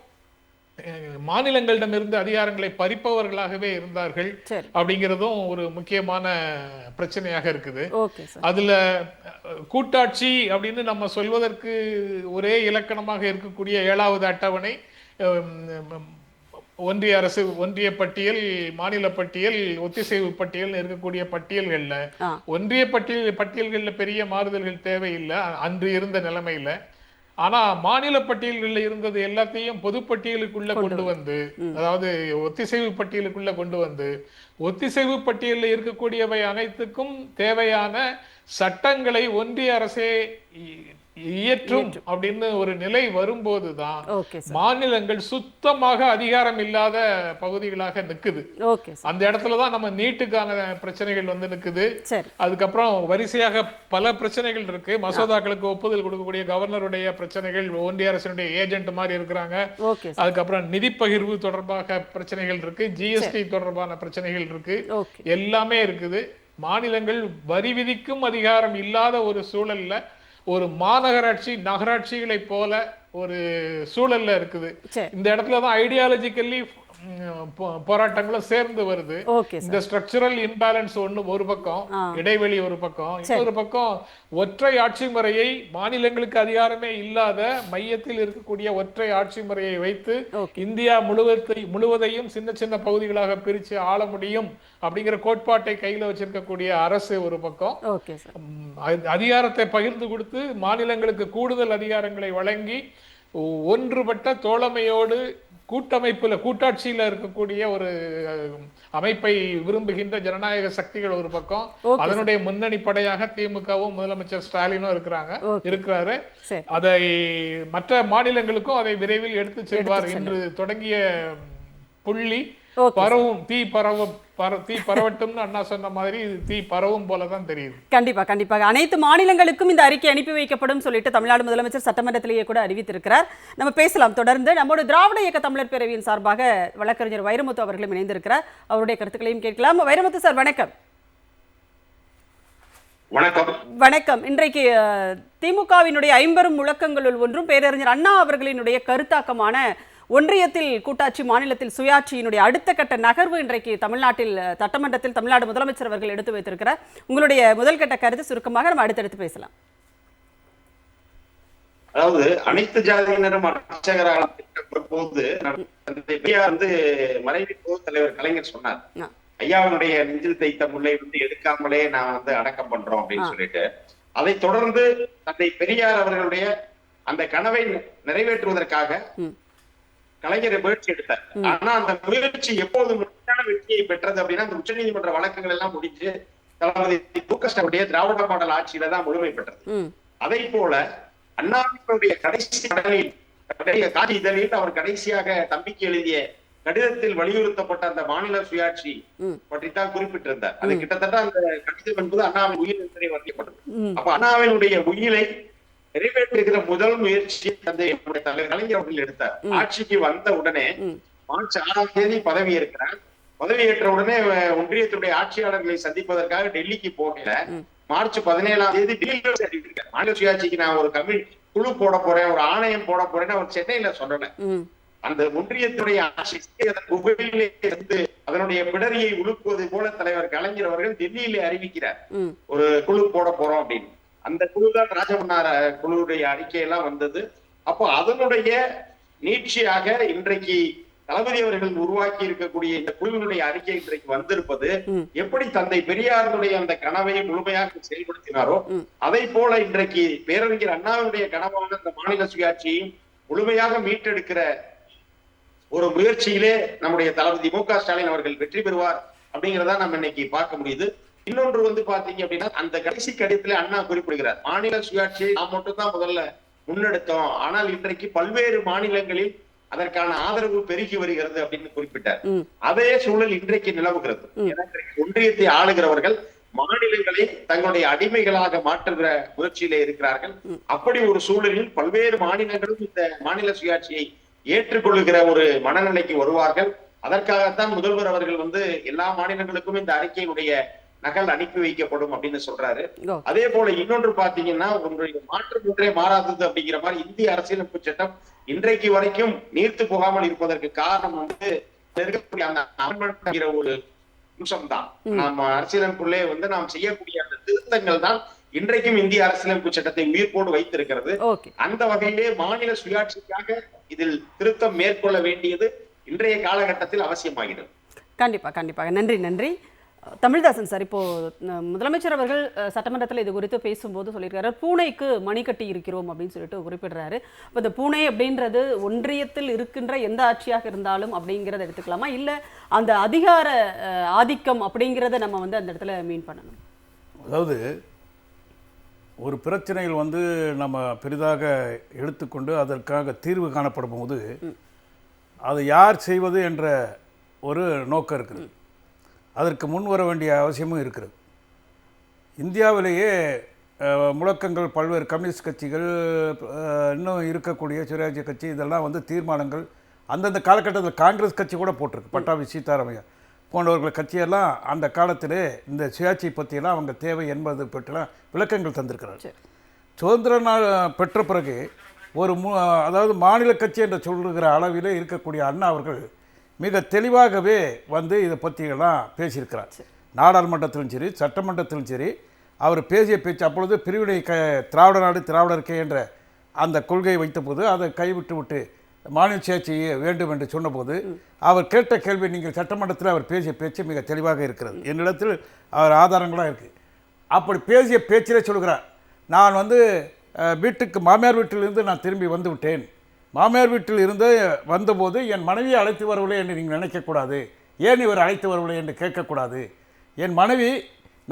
மாநிலங்களிடமிருந்து அதிகாரங்களை பறிப்பவர்களாகவே இருந்தார்கள். அப்படிங்கிறதும் ஒரு முக்கியமான பிரச்சனையாக இருக்குது. அதுல கூட்டாட்சி அப்படின்னு நம்ம சொல்வதற்கு ஒரே இலக்கணமாக இருக்கக்கூடிய 7வது அட்டவணை, ஒன்றிய அரசு ஒன்றிய பட்டியல், மாநில பட்டியல், ஒத்திசைவு பட்டியல் இருக்கக்கூடிய பட்டியல்கள்ல ஒன்றிய பட்டியல்கள்ல பெரிய மாறுதல்கள் தேவையில்லை அன்று இருந்த நிலைமையில. ஆனா மாநில பட்டியல்களில் இருந்தது எல்லாத்தையும் பொதுப்பட்டியலுக்குள்ள கொண்டு வந்து, அதாவது ஒத்திசைவு பட்டியலுக்குள்ள கொண்டு வந்து, ஒத்திசைவு பட்டியலில் இருக்கக்கூடியவை அனைத்துக்கும் தேவையான சட்டங்களை ஒன்றிய அரசே இயற்றும் அப்படின்னு ஒரு நிலை வரும்போதுதான் மாநிலங்கள் சுத்தமாக அதிகாரம் இல்லாத பகுதிகளாக நிக்குது. அந்த இடத்துலதான் நம்ம நீட்டுக்கான பிரச்சனைகள் வந்து நிக்குது. அதுக்கப்புறம் வரிசையாக பல பிரச்சனைகள் இருக்கு. மசோதாக்களுக்கு ஒப்புதல் கொடுக்கக்கூடிய கவர்னருடைய பிரச்சனைகள், ஒன்றிய அரசினுடைய ஏஜென்ட் மாதிரி இருக்கிறாங்க. அதுக்கப்புறம் நிதி பகிர்வு தொடர்பாக பிரச்சனைகள் இருக்கு, ஜிஎஸ்டி தொடர்பான பிரச்சனைகள் இருக்கு, எல்லாமே இருக்குது. மாநிலங்கள் வரி விதிக்கும் அதிகாரம் இல்லாத ஒரு சூழல்ல ஒரு மாநகராட்சி நகராட்சிகளை போல ஒரு சூழல்ல இருக்குது. இந்த இடத்துலதான் ஐடியாலஜிக்கல்லி போராட்டங்களும் சேர்ந்து வருது. இந்த ஸ்ட்ரக்சரல் இம்பேலன்ஸ் ஒரு பக்கம், இடைவெளி ஒரு பக்கம், இன்னொரு பக்கம் ஒற்றை ஆட்சி முறையை, மாநிலங்களுக்கு அதிகாரமே இல்லாத மையத்தில் இருக்கக்கூடிய ஒற்றை ஆட்சி முறையை வைத்து இந்தியா முழுவதையும் சின்ன சின்ன பகுதிகளாக பிரிச்சு ஆள முடியும் அப்படிங்கிற கோட்பாட்டை கையில வச்சிருக்கக்கூடிய அரசு ஒரு பக்கம், அதிகாரத்தை பகிர்ந்து கொடுத்து மாநிலங்களுக்கு கூடுதல் அதிகாரங்களை வழங்கி ஒன்றுபட்ட தோழமையோடு கூட்டமைப்புல கூட்டாட்சியில இருக்கக்கூடிய ஒரு அமைப்பை விரும்புகின்ற ஜனநாயக சக்திகள் ஒரு பக்கம், அதனுடைய முன்னணி படையாக திமுகவும் முதலமைச்சர் ஸ்டாலினும் இருக்கிறாரு. அதை மற்ற மாநிலங்களுக்கும் அதை விரைவில் எடுத்து செல்வார் என்று தொடங்கிய புள்ளி பரவும், தீ பரவட்டும்னு அண்ணா சொன்ன மாதிரி தீ பரவும் போலதான் தெரியுது. கண்டிப்பாக அனைத்து மாநிலங்களுக்கும் இந்த அறிக்கை அனுப்பி வைக்கப்படும் சொல்லிட்டு தமிழ்நாடு முதலமைச்சர் சட்டமன்றத்திலேயே கூட அறிவித்திருக்கிறார். நம்ம பேசலாம் தொடர்ந்து. நம்மோட திராவிட இயக்க தமிழர் பேரவையின் சார்பாக வழக்கறிஞர் வைரமுத்து அவர்களும் இணைந்திருக்கிறார். அவருடைய கருத்துக்களையும் கேட்கலாம். வைரமுத்து சார் வணக்கம். வணக்கம். இன்றைக்கு திமுகவினுடைய 50 முழக்கங்களுள் ஒன்றும் பேரறிஞர் அண்ணா அவர்களினுடைய கருத்தாக்கமான ஒன்றியத்தில் கூட்டாட்சி, மாநிலத்தில் சுயாட்சியினுடைய அடுத்த கட்ட நகர்வு இன்றைக்கு தமிழ்நாட்டில் சட்டமன்றத்தில் தமிழ்நாடு முதலமைச்சர் அவர்கள் எடுத்து வைத்திருக்கிறார். உங்களுடைய முதல் கட்ட கருத்து சுருக்கமாக நம்ம அடுத்தடுத்து பேசலாம். அதாவது அனைத்து ஜாதியினரும் அர்ச்சகராக போது வந்து மறைவு தலைவர் கலைஞர் சொன்னார், ஐயாவுடைய நெஞ்சில் தைத்த முல்லை வந்து எடுக்காமலே நான் வந்து அடக்கம் பண்றோம் அப்படின்னு சொல்லிட்டு, அதை தொடர்ந்து தந்தை பெரியார் அவர்களுடைய அந்த கனவை நிறைவேற்றுவதற்காக கலைஞரை முயற்சி எடுத்தார். ஆனா அந்த முயற்சி எப்போது முழுமையான வெற்றியை பெற்றது அப்படின்னா, அந்த உச்ச நீதிமன்ற வழக்குகள் எல்லாம் முடிஞ்சு தளபதி மு.க.ஸ்டாலினுடைய திராவிட மாடல் ஆட்சியில தான் முழுமை பெற்றது. அதை போல அண்ணாவினுடைய கடைசி காட்சி இதழில் அவர் கடைசியாக தம்பிக்கு எழுதிய கடிதத்தில் வலியுறுத்தப்பட்ட அந்த மாநில சுயாட்சி பற்றித்தான் குறிப்பிட்டிருந்தார். அது கிட்டத்தட்ட அந்த கடிதம் என்பது அண்ணாவின் உயிர் என்பதை வர்ணிக்கப்பட்டது. அப்ப அண்ணாவினுடைய உயிரை நிறைவேற்றுகிற முதல் முயற்சி தந்தை தலைவர் கலைஞர் அவர்கள் எடுத்தார். ஆட்சிக்கு வந்த உடனே மார்ச் 6ஆம் தேதி பதவி ஏற்கிறார். பதவியேற்ற உடனே ஒன்றியத்துடைய ஆட்சியாளர்களை சந்திப்பதற்காக டெல்லிக்கு போகல. மார்ச் 17ஆம் தேதி டெல்லியில் அறிவிக்கிறார், மாநில சுயாட்சிக்கு நான் ஒரு குழு போட போறேன், ஒரு ஆணையம் போட போறேன்னு அவர் சென்னையில சொல்லல. அந்த ஒன்றியத்துடைய ஆட்சி அதனுடைய பிடரியை உழுக்குவது போல தலைவர் கலைஞர் அவர்கள் டெல்லியிலே அறிவிக்கிறார், ஒரு குழு போட போறோம் அப்படின்னு. அந்த குழுதான் ராஜமன்னார் குழுவுடைய அறிக்கையெல்லாம் வந்தது. அப்போ அதனுடைய நீட்சியாக இன்றைக்கு தளபதி அவர்கள் உருவாக்கி இருக்கக்கூடிய இந்த குழுவினுடைய அறிக்கை இன்றைக்கு வந்திருப்பது, எப்படி தந்தை பெரியாருடைய அந்த கனவை முழுமையாக செயல்படுத்தினாரோ அதை போல இன்றைக்கு பேரறிஞர் அண்ணாவுடைய கனவான அந்த மாநில சுயாட்சியையும் முழுமையாக மீட்டெடுக்கிற ஒரு முயற்சியிலே நம்முடைய தளபதி மு.க.ஸ்டாலின் அவர்கள் வெற்றி பெறுவார் அப்படிங்கிறதா நம்ம இன்னைக்கு பார்க்க முடியுது. இன்னொன்று வந்து பாத்தீங்க அப்படின்னா, அந்த கடைசி கடிதத்திலே அண்ணா குறிப்பிடுகிறார், மாநில சுயாட்சியை நாம் மட்டும் தான் முதல்ல முன்னெடுத்தோம், ஆனால் இன்றைக்கு பல்வேறு மாநிலங்களில் அதற்கான ஆதரவு பெருகி வருகிறது அப்படின்னு குறிப்பிட்டார். அதே சூழல் இன்றைக்கு நிலவுகிறது. ஒன்றியத்தை ஆளுகிறவர்கள் மாநிலங்களை தங்களுடைய அடிமைகளாக மாற்றுகிற முயற்சியிலே இருக்கிறார்கள். அப்படி ஒரு சூழலில் பல்வேறு மாநிலங்களும் இந்த மாநில சுயாட்சியை ஏற்றுக்கொள்ளுகிற ஒரு மனநிலைக்கு வருவார்கள். அதற்காகத்தான் முதல்வர் அவர்கள் வந்து எல்லா மாநிலங்களுக்கும் இந்த அறிக்கையினுடைய நகல் அனுப்பி வைக்கப்படும் அப்படின்னு சொல்றாரு. அதே போல இன்னொன்று பாத்தீங்கன்னா, ஒன்றைய மாற்றம் ஒன்றே மாறாதது அப்படிங்கிற மாதிரி இந்திய அரசியலமைப்பு சட்டம் இன்றைக்கு வரைக்கும் நீர்த்து போகாமல் இருப்பதற்கு காரணம் வந்து இருக்கக்கூடிய அந்த அமெண்ட்மென்ட் ஒரு அம்சம் தான். நம்ம அரசியலமைப்புள்ளே வந்து நாம் செய்யக்கூடிய அந்த திருத்தங்கள் தான் இன்றைக்கும் இந்திய அரசியலமைப்பு சட்டத்தை உயிர்ப்போடு வைத்திருக்கிறது. அந்த வகையிலே மாநில சுயாட்சிக்காக இதில் திருத்தம் மேற்கொள்ள வேண்டியது இன்றைய காலகட்டத்தில் அவசியமாகிறது. கண்டிப்பாக. நன்றி. தமிழ்தாசன் சார், இப்போ முதலமைச்சர் அவர்கள் சட்டமன்றத்தில் இது குறித்து பேசும்போது சொல்லியிருக்காரு, பூனைக்கு மணி கட்டி இருக்கிறோம் அப்படின்னு சொல்லிட்டு குறிப்பிடுறாரு. இப்போ இந்த பூனை அப்படின்றது ஒன்றியத்தில் இருக்கின்ற எந்த ஆட்சியாக இருந்தாலும் அப்படிங்கிறத எடுத்துக்கலாமா, இல்லை அந்த அதிகார ஆதிக்கம் அப்படிங்கிறத நம்ம வந்து அந்த இடத்துல மீன் பண்ணணும்? அதாவது ஒரு பிரச்சனையில் வந்து நம்ம பெரிதாக எடுத்துக்கொண்டு அதற்காக தீர்வு காணப்படும் போது அதை யார் செய்வது என்ற ஒரு நோக்கம் இருக்குது. அதற்கு முன் வர வேண்டிய அவசியமும் இருக்கிறது. இந்தியாவிலேயே முழக்கங்கள் பல்வேறு கம்யூனிஸ்ட் கட்சிகள், இன்னும் இருக்கக்கூடிய சுயராஜ்ய கட்சி, இதெல்லாம் வந்து தீர்மானங்கள் அந்தந்த காலகட்டத்தில் காங்கிரஸ் கட்சி கூட போட்டிருக்கு. பட்டாபி சீதாராமையா போன்றவர்கள் கட்சியெல்லாம் அந்த காலத்திலே இந்த சுயாட்சி பற்றியெல்லாம் அவங்க தேவை என்பது பற்றிலாம் விளக்கங்கள் தந்திருக்கிறார். சுதந்திர நாள் பெற்ற பிறகு ஒரு அதாவது மாநில கட்சி என்று சொல்லுகிற அளவிலே இருக்கக்கூடிய அண்ணா அவர்கள் மிக தெளிவாகவே வந்து இதை பற்றியெல்லாம் பேசியிருக்கிறார். நாடாளுமன்றத்திலும் சரி சட்டமன்றத்திலும் சரி அவர் பேசிய பேச்சு அப்பொழுது பிரிவினை திராவிட நாடு திராவிடர்க்கே என்ற அந்த கொள்கையை வைத்தபோது அதை கைவிட்டு விட்டு மாநில சுயாட்சி வேண்டும் என்று சொன்னபோது அவர் கேட்ட கேள்வி, நீங்கள் சட்டமன்றத்தில் அவர் பேசிய பேச்சு மிக தெளிவாக இருக்கிறது. என்னிடத்தில் அவர் ஆதாரங்களாக இருக்குது. அப்படி பேசிய பேச்சிலே சொல்கிறார், நான் வந்து வீட்டுக்கு மாமியார் வீட்டிலிருந்து நான் திரும்பி வந்து விட்டேன். மாமியார் வீட்டில் இருந்து வந்தபோது என் மனைவியை அழைத்து வரவில்லை என்று நீங்கள் நினைக்கக்கூடாது. ஏன் இவர் அழைத்து வரவில்லை என்று கேட்கக்கூடாது. என் மனைவி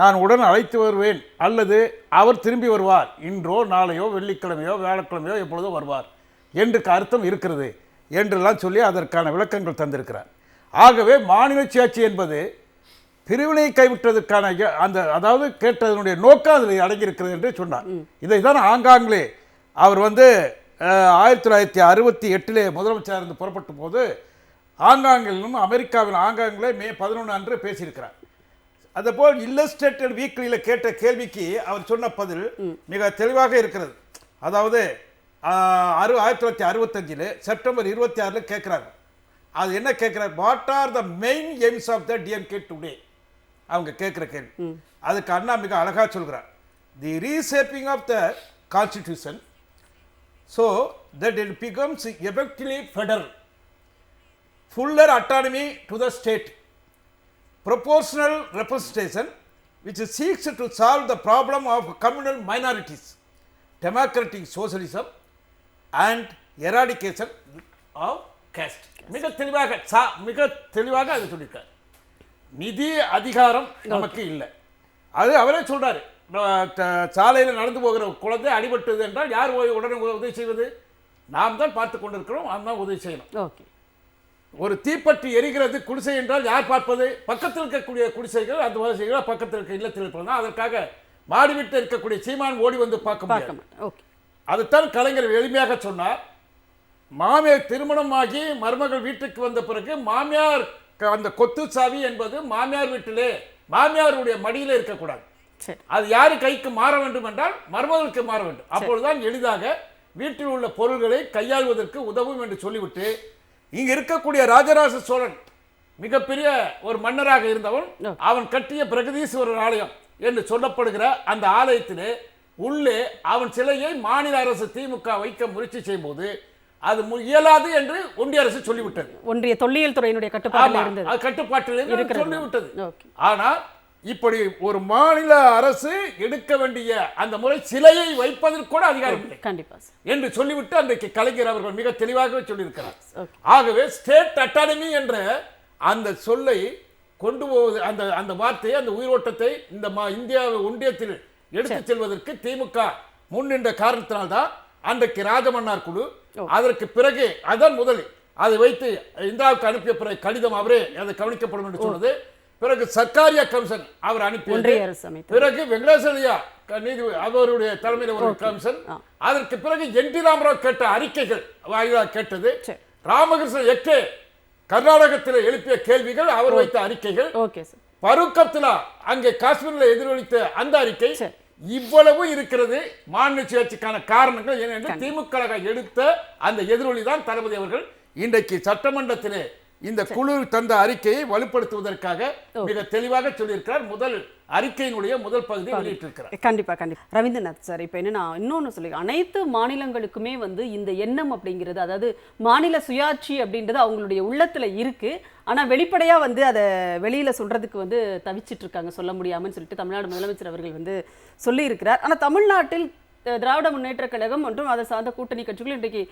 நான் உடன் அழைத்து வருவேன் அல்லது அவர் திரும்பி வருவார், இன்றோ நாளையோ வெள்ளிக்கிழமையோ வியாழக்கிழமையோ எப்பொழுதோ வருவார் என்று அர்த்தம் இருக்கிறது என்றெல்லாம் சொல்லி அதற்கான விளக்கங்கள் தந்திருக்கிறார். ஆகவே மாநில சுயாட்சி என்பது பிரிவினை கைவிட்டதற்கான அந்த அதாவது கேட்டதனுடைய நோக்கம் அதில் அடங்கியிருக்கிறது என்று சொன்னார். இதை தான் ஆங்காங்களே அவர் வந்து 1968 முதலமைச்சர் இருந்து புறப்பட்ட போது ஆங்காங்கிலும் அமெரிக்காவில் ஆங்காங்கிலே மே 11 அன்று பேசியிருக்கிறார். அதுபோல் இல்லஸ்ட்ரேட்டட் வீக்லியில் கேட்ட கேள்விக்கு அவர் சொன்ன பதில் மிக தெளிவாக இருக்கிறது. அதாவது 1965 செப்டம்பர் 26 கேட்குறாங்க. அது என்ன கேட்குறாரு, what are the main aims of the DMK today, அவங்க கேட்குற கேள்வி. அதுக்கு அண்ணா மிக அழகாக சொல்கிறார், the reshaping of the constitution so that it becomes effectively federal, fuller autonomy to the state, proportional representation which seeks to solve the problem of communal minorities, democratic socialism and eradication of caste. மிக தெளிவாக அது சொல்லியிருக்கார். நிதி அதிகாரம் நமக்கு இல்லை, அது அவரே சொல்றாரு. சாலையில் நடந்து போகிற குழந்தை அடிபட்டது என்றால் யார் உடனே உதவி செய்வது? நாம் தான் பார்த்து கொண்டிருக்கிறோம், நாம் தான் உதவி செய்யணும். ஒரு தீப்பற்றி எரிகிறது குடிசை என்றால் யார் பார்ப்பது? பக்கத்தில் இருக்கக்கூடிய குடிசைகள் அந்த வசதிகள் பக்கத்தில் இருக்க இல்லத்தில் இருப்பது. அதற்காக மாடிவிட்டு இருக்கக்கூடிய சீமான் ஓடி வந்து பார்க்க முடியாது. அதுதான் கலைஞர் எளிமையாக சொன்னார். மாமியார் திருமணமாகி மருமகள் வீட்டுக்கு வந்த பிறகு மாமியார் அந்த கொத்து சாவி என்பது மாமியார் வீட்டிலே மாமியாருடைய மடியிலே இருக்கக்கூடாது. அது யாரு கைக்கு மாற வேண்டும் என்றால் மருமகளுக்கு மாற வேண்டும். அப்பொழுதுதான் எளிதாக வீட்டில் உள்ள பொருள்களை கையாள்வதற்கு உதவும் என்று சொல்லிவிட்டு, இங்க இருக்கக்கூடிய ராஜராஜ சோழன் மிகப்பெரிய ஒரு மன்னராக இருந்தவன், அவன் கட்டிய பிரகதீஸ்வரர் ஆலயம் என்று சொல்லப்படுகிற அந்த ஆலயத்திலே உள்ளே அவன் சிலையை மாநில அரசு திமுக வைக்க முயற்சி செய்யும் போது அது இயலாது என்று ஒன்றிய அரசு சொல்லிவிட்டது. ஒன்றிய தொல்லியல் துறையினுடைய கட்டுப்பாட்டில் சொல்லிவிட்டது. ஆனால் இப்படி ஒரு மாநில அரசு எடுக்க வேண்டிய அந்த முறை சிலையை வைப்பதற்கு கூட அதிகாரம் இல்லை என்று சொல்லிவிட்டு அன்றைக்கு கலைஞர் அவர்கள் மிக தெளிவாகவே சொல்லியிருக்கிறார். ஆகவே ஸ்டேட் அட்டானமி என்ற அந்த சொல்லை கொண்டு போவது, அந்த வார்த்தையை, அந்த உயிரோட்டத்தை இந்த இந்தியா ஒன்றியத்தில் எடுத்துச் செல்வதற்கு திமுக முன்னின்ற காரணத்தினால்தான் அன்றைக்கு ராஜமன்னார் குழு, அதற்கு பிறகு அதன் முதலில் அதை வைத்து இந்தியாவுக்கு அனுப்பிய பிறகு கடிதம் அவரே அதை கவனிக்கப்படும் என்று சொன்னது. பிறகு சர்க்காரியா கமிஷன் அவர் அனுப்பியது. பிறகு வெங்கடேசையா நீதி அவருடைய தலைமையில் ஒரு கமிஷன். அதற்கு பிறகு என் டி ராமராவ் கேட்ட அறிக்கைகள் வாயிலாக கேட்டது. ராமகிருஷ்ணன் எக்கே கர்நாடகத்தில் எழுப்பிய கேள்விகள், அவர் வைத்த அறிக்கைகள். பரூக் அப்துல்லா அங்கே காஷ்மீரில் எதிரொலித்த அந்த அறிக்கை. இவ்வளவு இருக்கிறது. மாநில சுயாட்சிக்கான காரணங்கள் ஏனென்று திமுக எடுத்த அந்த எதிரொலி தான் தளபதி அவர்கள் இன்றைக்கு சட்டமன்றத்திலே இந்த குழு தந்த அறிக்கையை வலுப்படுத்துவதற்காக மிக தெளிவாக சொல்லியிருக்கிறார். முதல் அறிக்கையினுடைய முதல் பகுதியை வெளியிட்டிருக்கிறார். கண்டிப்பா கண்டிப்பா. ரவீந்திரநாத் சார், இப்போ என்னன்னா இன்னொன்னு சொல்லி அனைத்து மாநிலங்களுக்குமே வந்து இந்த எண்ணம் அப்படிங்கிறது, அதாவது மாநில சுயாட்சி அப்படின்றது அவங்களுடைய உள்ளத்துல இருக்கு. ஆனா வெளிப்படையா வந்து அதை வெளியில சொல்றதுக்கு வந்து தவிச்சிட்டு இருக்காங்க, சொல்ல முடியாமன்னு சொல்லிட்டு தமிழ்நாடு முதலமைச்சர் அவர்கள் வந்து சொல்லி இருக்கிறார். ஆனா தமிழ்நாட்டில் திராவிட முன்னேற்ற கழகம் மற்றும் அதை சார்ந்த கூட்டணி கட்சிகள் இன்றைக்கு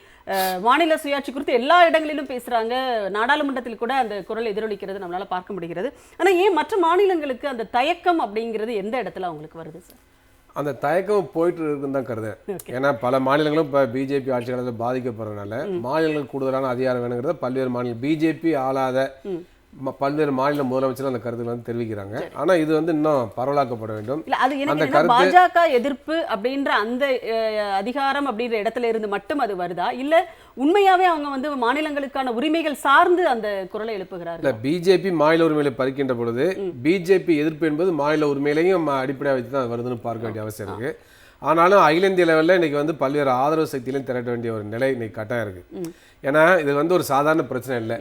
மாநில சுயாட்சி குறித்து எல்லா இடங்களிலும் பேசுறாங்க. நாடாளுமன்றத்தில் கூட அந்த குரல் எதிரொலிக்கிறது நம்மளால பார்க்க முடிகிறது. ஆனா ஏன் மற்ற மாநிலங்களுக்கு அந்த தயக்கம் அப்படிங்கிறது எந்த இடத்துல அவங்களுக்கு வருது சார்? அந்த தயக்கம் போயிட்டு இருக்குன்னு தான் கருதுறேன். ஏன்னா பல மாநிலங்களும் இப்போ பிஜேபி ஆட்சி காலத்தில் பாதிக்கப்படுறதுனால மாநிலங்களுக்கு கூடுதலான அதிகாரம் வேணுங்கிறத பல்வேறு மாநிலம் பிஜேபி ஆளாத பல்வேறு மாநில முதலமைச்சர் அந்த கருத்துக்களை வந்து தெரிவிக்கிறாங்க. ஆனா இது வந்து இன்னும் பரவலாக்கப்பட வேண்டும். இல்ல அது எனக்கு பாஜக எதிர்ப்பு அப்படின்ற அந்த அதிகாரம் அப்படின்ற இடத்துல இருந்து மட்டும் அது வருதா, இல்ல உண்மையாவே அவங்க வந்து மாநிலங்களுக்கான உரிமைகள் சார்ந்து அந்த குரலை எழுப்புகிறார்கள்? இல்ல, பிஜேபி மாநில உரிமைகளை பறிக்கின்ற பொழுது பிஜேபி எதிர்ப்பு என்பது மாநில உரிமையிலையும் அடிப்படையாக வச்சு தான் வருதுன்னு பார்க்க வேண்டிய அவசியம் இருக்கு. ஆனாலும் அகில இந்திய லெவலில் இன்னைக்கு வந்து பல்வேறு ஆதரவு சக்தியிலையும் திரட்ட வேண்டிய ஒரு நிலை இன்னைக்கு கட்டாயம் இருக்கு. ஏன்னா இது வந்து ஒரு சாதாரண பிரச்சனை இல்லை.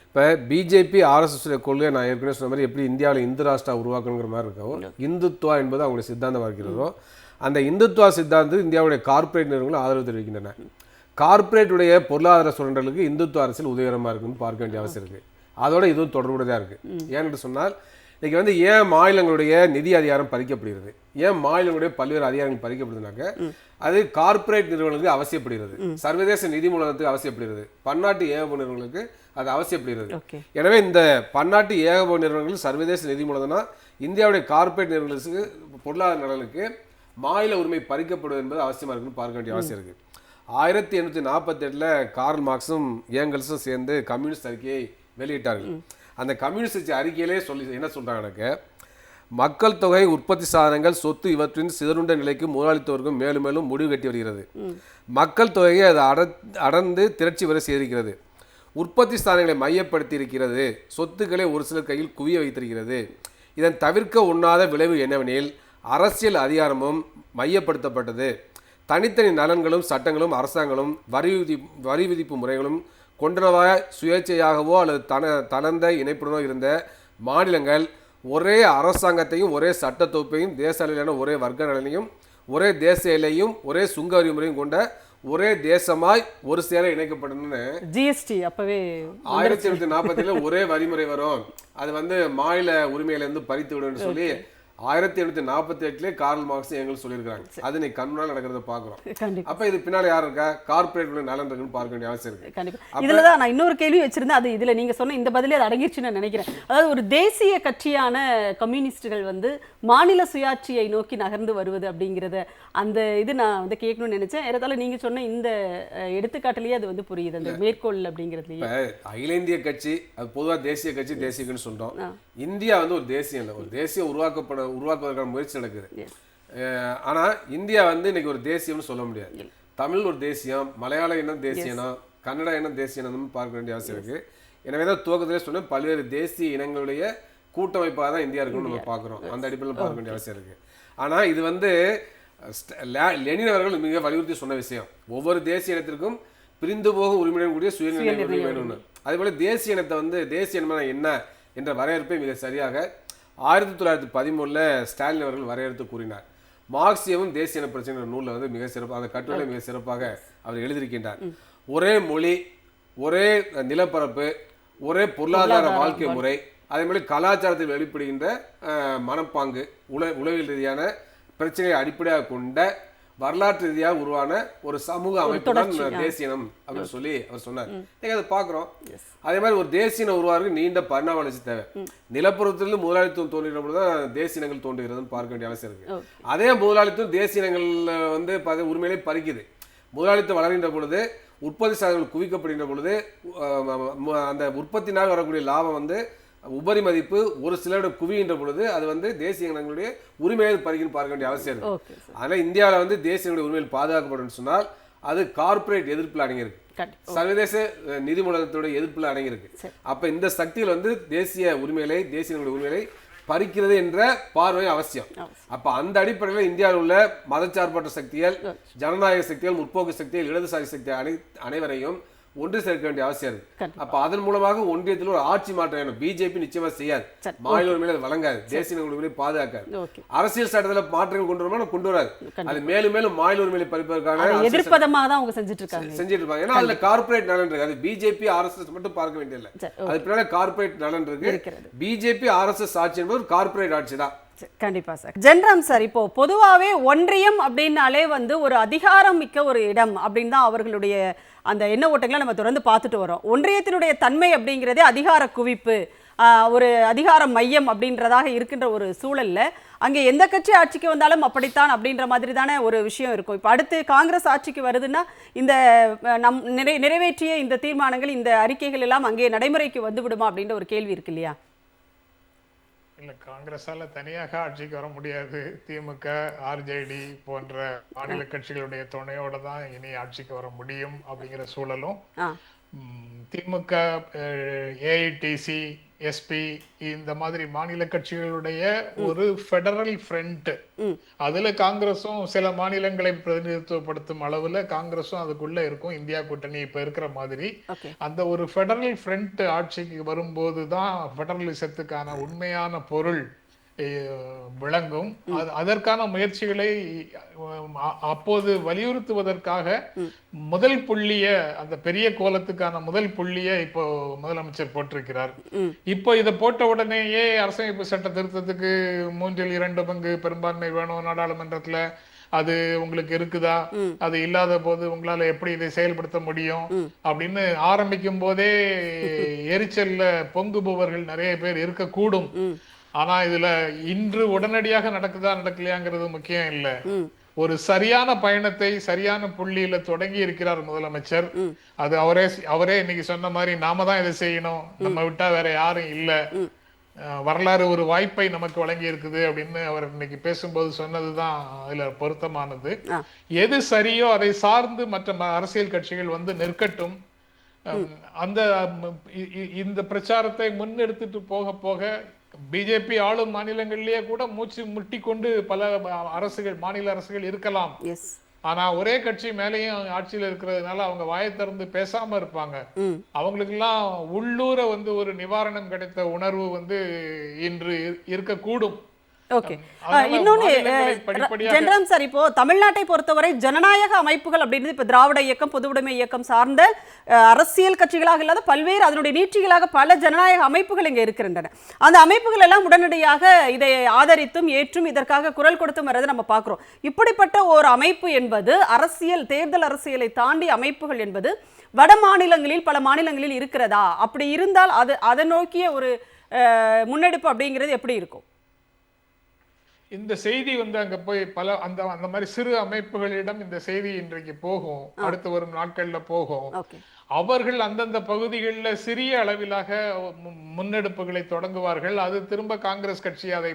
இப்போ பிஜேபி ஆர்எஸ்எஸ் கொள்கை நான் ஏற்கனவே சொன்ன மாதிரி எப்படி இந்தியாவில் இந்து ராஷ்டிரா உருவாக்கணுங்கிற மாதிரி இருக்கோ, இந்துத்துவா என்பது அவங்களுடைய சித்தாந்தமாக இருக்கிறதோ, அந்த இந்துத்துவா சித்தாந்தம் இந்தியாவுடைய கார்ப்பரேட் நிறுவனங்கள் ஆதரவு தெரிவிக்கின்றன. கார்ப்பரேட்டுடைய பொருளாதார சுரண்டலுக்கு இந்துத்துவ அரசியல் உதவிகரமாக இருக்குன்னு பார்க்க வேண்டிய அவசியம் இருக்குது. அதோட இதுவும் தொடர்புடையதாக இருக்குது. ஏன்னு சொன்னால் இன்றைக்கி வந்து ஏன் மாநிலங்களுடைய நிதி அதிகாரம் பறிக்கப்படுகிறது, ஏன் மாநிலங்களுடைய பல்வேறு அதிகாரங்கள் பறிக்கப்படுதுனாக்க அது கார்ப்பரேட் நிறுவனங்களுக்கு அவசியப்படுகிறது, சர்வதேச நிதி மூலத்துக்கு அவசியப்படுகிறது, பன்னாட்டு ஏகபோக நிறுவனங்களுக்கு அது அவசியப்படுகிறது. எனவே இந்த பன்னாட்டு ஏகபோக நிறுவனங்கள் சர்வதேச நிதி மூலம்னா இந்தியாவுடைய கார்ப்பரேட் நிறுவனங்களுக்கு பொருளாதார நலனுக்கு மாநில உரிமை பறிக்கப்படுவது என்பது அவசியமாக இருக்குன்னு பார்க்க வேண்டிய அவசியம் இருக்குது. 1848 கார்ல் மார்க்ஸும் ஏங்கல்ஸும் சேர்ந்து கம்யூனிஸ்ட் அறிக்கையை வெளியிட்டார்கள். அந்த கம்யூனிஸ்ட் அறிக்கையிலே என்ன சொல்றாங்கன்னாக்க, மக்கள் தொகை, உற்பத்தி சாதனங்கள், சொத்து இவற்றின் சிதறுண்ட நிலைக்கு முதலாளித்துவர்க்கும் மேலும் மேலும் முடிவு கட்டி வருகிறது. மக்கள் தொகையை அது அடர்ந்து திரட்சி வரை சேர்க்கிறது. உற்பத்தி ஸ்தானங்களை மையப்படுத்தி இருக்கிறது. சொத்துக்களை ஒரு சிலர் கையில் குவிய வைத்திருக்கிறது. இதன் தவிர்க்க உண்ணாத விளைவு என்னவெனில் அரசியல் அதிகாரமும் மையப்படுத்தப்பட்டது. தனித்தனி நலன்களும் சட்டங்களும் அரசாங்கங்களும் வரி விதிப்பு முறைகளும் கொண்டனவாக சுயேட்சையாகவோ அல்லது தளர்ந்த இணைப்புடனோ இருந்த மாநிலங்கள் ஒரே அரசாங்கத்தையும் ஒரே சட்ட தொகுப்பையும் தேச அளவிலான ஒரே வர்க்க நலனையும் ஒரே தேச எல்லையும் ஒரே சுங்க வரி முறையும் கொண்ட ஒரே தேசமாய் ஒரு சேர இணைக்கப்படணும்னு ஜிஎஸ்டி அப்பவே 1847 ஒரே வரிமுறை வரும், அது வந்து மாநில உரிமையில இருந்து பறித்து விடும் சொல்லி 1848 கார்ல் மார்க்ஸ் எங்களுக்கு சொல்லியிருக்காங்க. அது நீ கண்முன்னால் நடக்கிறத பாக்குறோம். அப்ப இது பின்னால யார் இருக்கா, கார்பரேட் நலன் இருக்குன்னு பார்க்க வேண்டிய அவசியம் இருக்கு. கண்டிப்பா. இதுலதான் நான் இன்னொரு கேள்வி வச்சிருந்தேன், அது இதுல நீங்க சொன்ன இந்த பதிலே அது அடங்கிடுச்சுன்னு நான் நினைக்கிறேன். அதாவது ஒரு தேசிய கட்சியான கம்யூனிஸ்டுகள் வந்து மாநில சுயாட்சியை நோக்கி நகர்ந்து வருவது அப்படிங்கிறத அந்த இது நான் வந்து கேட்கணும்னு நினைச்சேன். ஏறத்தாழ நீங்க சொன்ன இந்த எடுத்துக்காட்டுலயே அது வந்து புரியுது, அந்த மேற்கோள் அப்படிங்கிறதுலயே. அகில இந்திய கட்சி அது பொதுவாக தேசிய கட்சி தேசியன்னு சொல்றோம். இந்தியா வந்து ஒரு தேசியம் இல்லை, ஒரு தேசியம் உருவாக்குவதற்கான முயற்சி நடக்குது. ஆனா இந்தியா வந்து இன்னைக்கு ஒரு தேசியம்னு சொல்ல முடியாது. தமிழ் ஒரு தேசியம், மலையாள இனம் தேசியனம், கன்னட இனம் தேசியனம் பார்க்க வேண்டிய அவசியம் இருக்கு. எனவே தான் துவக்கத்திலே சொன்ன பல்வேறு தேசிய இனங்களுடைய கூட்டமைப்பாக தான் இந்தியா இருக்குன்னு நம்ம பார்க்குறோம். அந்த அடிப்படையில் பார்க்க வேண்டிய அவசியம் இருக்கு. ஆனா இது வந்து லெனின் அவர்கள் மிக வலியுறுத்தி சொன்ன விஷயம், ஒவ்வொரு தேசிய இனத்திற்கும் பிரிந்து போக உரிமையுடன் கூடிய சுயநிலை வேணும்னு. அதே போல தேசிய இனத்தை வந்து தேசிய இனம் என்ன என்ற வரையறுப்பை மிக சரியாக 1913 ஸ்டாலின் அவர்கள் வரையறுத்து கூறினார். மார்க்சியமும் தேசிய இன பிரச்சனை நூலில் வந்து மிக சிறப்பாக அந்த கட்டுரை மிக சிறப்பாக அவர் எழுதியிருக்கின்றார். ஒரே மொழி, ஒரே நிலப்பரப்பு, ஒரே பொருளாதார வாழ்க்கை முறை, அதே மாதிரி கலாச்சாரத்தில் வெளிப்படுகின்ற மனப்பாங்கு, உளவியல் ரீதியான பிரச்சனையை அடிப்படையாக கொண்ட வரலாற்று ரீதியாக உருவான ஒரு சமூக அமைப்பு தான் தேசிய இனம் அப்படின்னு சொல்லி அவர் சொன்னார். நீங்க அதை பார்க்குறோம். அதே மாதிரி ஒரு தேசிய இனம் உருவாருக்கு நீண்ட பரிணாம வளர்ச்சி தேவை. நிலப்பரத்திலிருந்து முதலாளித்துவம் தோன்றுகிற பொழுதுதான் தேசிய இனங்கள் தோன்றுகிறதுன்னு பார்க்க வேண்டிய அவசியம் இருக்கு. அதே முதலாளித்துவம் தேசிய இனங்கள் வந்து உரிமையிலே பறிக்குது. முதலாளித்துவம் வளர்கின்ற பொழுது, உற்பத்தி சாதனங்கள் குவிக்கப்படுகின்ற பொழுது அந்த உற்பத்தினால் வரக்கூடிய லாபம் வந்து உபரி மதிப்பு ஒரு சிலரோட குவிகின்ற பொழுது அது வந்து தேசிய இனங்களுடைய உரிமையை பறிக்குன்னு பார்க்க வேண்டிய அவசியம் இருக்கு. அதனால இந்தியாவில் வந்து தேசிய உரிமையில் பாதுகாக்கப்படும் சொன்னால் அது கார்பரேட் எதிர்ப்பில் அடங்கியிருக்கு, சர்வதேச நிதி மூலத்துடைய எதிர்ப்பில் அடங்கியிருக்கு. அப்ப இந்த சக்திகள் வந்து தேசிய உரிமைகளை தேசிய உரிமைகளை பறிக்கிறது என்ற பார்வை அவசியம். அப்ப அந்த அடிப்படையில் இந்தியாவில் உள்ள மதச்சார்பற்ற சக்திகள், ஜனநாயக சக்திகள், முற்போக்கு சக்திகள், இடதுசாரி சக்திகள் அனைவரையும் ஒன்று சேர்க்க வேண்டிய அவசியம் இருக்கு. கண்டிப்பா. அப்ப அதன் மூலமாக ஒன்றியத்தில் ஒரு ஆட்சி மாற்றம் வேணும். பிஜேபி நிச்சயமா செய்யாது, சரி. மாநில உரிமையில வழங்காது, தேசிய உரிமையை பாதுகாக்காது, ஓகே. அரசியல் சட்டத்தில் மாற்றங்கள் கொண்டு வரணும் கொண்டு வராது. அது மேலும் மேலும் மாநில உரிமையை பறிப்பதற்கான அதை அரசியல் எதிர்ப்பதமாக தான் அவங்க செஞ்சுட்டு இருக்காங்க. செஞ்சுட்டு இருப்பாங்க. ஏன்னா அதுல கார்ப்பரேட் நலன் இருக்கு. அது பிஜேபி ஆர்எஸ்எஸ் மட்டும் பார்க்க வேண்டியதில்லை. சரி, அது பின்னாடி கார்ப்பரேட் நலன் இருக்கு. இருக்கிறது. பிஜேபி ஆர்எஸ்எஸ் ஆட்சி என்பது ஒரு கார்ப்பரேட் ஆட்சி தான். கண்டிப்பா சார். ஜென்ராம் சார், இப்போ பொதுவாகவே ஒன்றியம் அப்படின்னாலே வந்து ஒரு அதிகாரம் மிக்க ஒரு இடம் அப்படின்னு தான் அவர்களுடைய அந்த எண்ண ஓட்டங்களை நம்ம தொடர்ந்து பார்த்துட்டு வரோம். ஒன்றியத்தினுடைய தன்மை அப்படிங்கிறதே அதிகார குவிப்பு, ஒரு அதிகார மையம் அப்படின்றதாக இருக்கின்ற ஒரு சூழல்ல அங்கே எந்த கட்சி ஆட்சிக்கு வந்தாலும் அப்படித்தான் அப்படின்ற மாதிரி தானே ஒரு விஷயம் இருக்கும். இப்போ அடுத்து காங்கிரஸ் ஆட்சிக்கு வருதுன்னா இந்த நம் நிறைவேற்றிய இந்த தீர்மானங்கள், இந்த அறிக்கைகள் எல்லாம் அங்கே நடைமுறைக்கு வந்து விடுமா அப்படின்ற ஒரு கேள்வி இருக்கு இல்லையா? இல்ல, காங்கிரஸால தனியாக ஆட்சிக்கு வர முடியாது. திமுக, ஆர்ஜேடி போன்ற மாநில கட்சிகளுடைய துணையோட தான் இனி ஆட்சிக்கு வர முடியும் அப்படிங்கிற சூழலும் திமுக, ஏஐடிசி, எஸ்பி இந்த மாதிரி மாநில கட்சிகளுடைய ஒரு ஃபெடரல் ஃப்ரண்ட், அதுல காங்கிரஸும் சில மாநிலங்களை பிரதிநிதித்துவப்படுத்தும் அளவுல காங்கிரஸும் அதுக்குள்ள இருக்கும். இந்தியா கூட்டணி இப்ப இருக்கிற மாதிரி அந்த ஒரு ஃபெடரல் ஃப்ரண்ட் ஆட்சிக்கு வரும்போது தான் ஃபெடரலிசத்துக்கான உண்மையான பொருள் விளங்கும். அதற்கான முயற்சிகளை அப்போது வலியுறுத்துவதற்காக முதல் புள்ளிய, அந்த பெரிய கோலத்துக்கான முதல் புள்ளிய இப்போ முதலமைச்சர் போட்டிருக்கிறார். இப்போ இதை போட்ட உடனேயே அரசமைப்பு சட்ட திருத்தத்துக்கு 3/2 பெரும்பான்மை வேணும் நாடாளுமன்றத்துல, அது உங்களுக்கு இருக்குதா, அது இல்லாத போது உங்களால எப்படி இதை செயல்படுத்த முடியும் அப்படின்னு ஆரம்பிக்கும் போதே எரிச்சல்ல பொங்குபவர்கள் நிறைய பேர் இருக்கக்கூடும். ஆனா இதுல இன்று உடனடியாக நடக்குதா நடக்கலையாங்கிறது முக்கியம் இல்ல. ஒரு சரியான பயணத்தை சரியான புள்ளியில தொடங்கி இருக்கிறார் முதலமைச்சர். அது அவரே இன்னைக்கு சொன்ன மாதிரி நாம தான் இதை செய்யணும், நம்ம விட்டா வேற யாரும் இல்ல, வரலாறு ஒரு வாய்ப்பை நமக்கு வழங்கி இருக்குது அப்படின்னு அவர் இன்னைக்கு பேசும்போது சொன்னதுதான் அதுல பொருத்தமானது. எது சரியோ அதை சார்ந்து மற்ற அரசியல் கட்சிகள் வந்து நிற்கட்டும். அந்த இந்த பிரச்சாரத்தை முன்னெடுத்துட்டு போக போக பிஜேபி ஆளும் மாநிலங்களிலேயே கூட மூச்சு முட்டி கொண்டு பல அரசுகள், மாநில அரசுகள் இருக்கலாம். ஆனா ஒரே கட்சி மேலேயும் ஆட்சியில இருக்கிறதுனால அவங்க வாயை திறந்து பேசாம இருப்பாங்க. அவங்களுக்கு எல்லாம் உள்ளூர வந்து ஒரு நிவாரணம் கிடைத்த உணர்வு வந்து இன்று இருக்கக்கூடும். ஓகே. இன்னொன்னு ஜென்ராம் சார், இப்போ தமிழ்நாட்டை பொறுத்தவரை ஜனநாயக அமைப்புகள் அப்படின்றது இப்போ திராவிட இயக்கம், பொதுவுடைமை இயக்கம் சார்ந்த அரசியல் கட்சிகளாக இல்லாத பல்வேறு அதனுடைய நீட்சிகளாக பல ஜனநாயக அமைப்புகள் இங்கே இருக்கின்றன. அந்த அமைப்புகள் எல்லாம் உடனடியாக இதை ஆதரித்தும் ஏற்றும் இதற்காக குரல் கொடுத்தும் வரதை நம்ம பார்க்கிறோம். இப்படிப்பட்ட ஒரு அமைப்பு என்பது அரசியல், தேர்தல் அரசியலை தாண்டி அமைப்புகள் என்பது வட மாநிலங்களில் பல மாநிலங்களில் இருக்கிறதா? அப்படி இருந்தால் அதை நோக்கிய ஒரு முன்னெடுப்பு அப்படிங்கிறது எப்படி இருக்கும்? இந்த செய்தி வந்து அங்க போய் பல அந்த மாதிரி சிறு அமைப்புகளிடம் இந்த செய்தி இன்றைக்கு போகும், அடுத்து வரும் நாட்கள்ல போகும். அவர்கள் அந்தந்த பகுதிகளில் சிறிய அளவிலாக முன்னெடுப்புகளை தொடங்குவார்கள். அது திரும்ப காங்கிரஸ் கட்சி அதை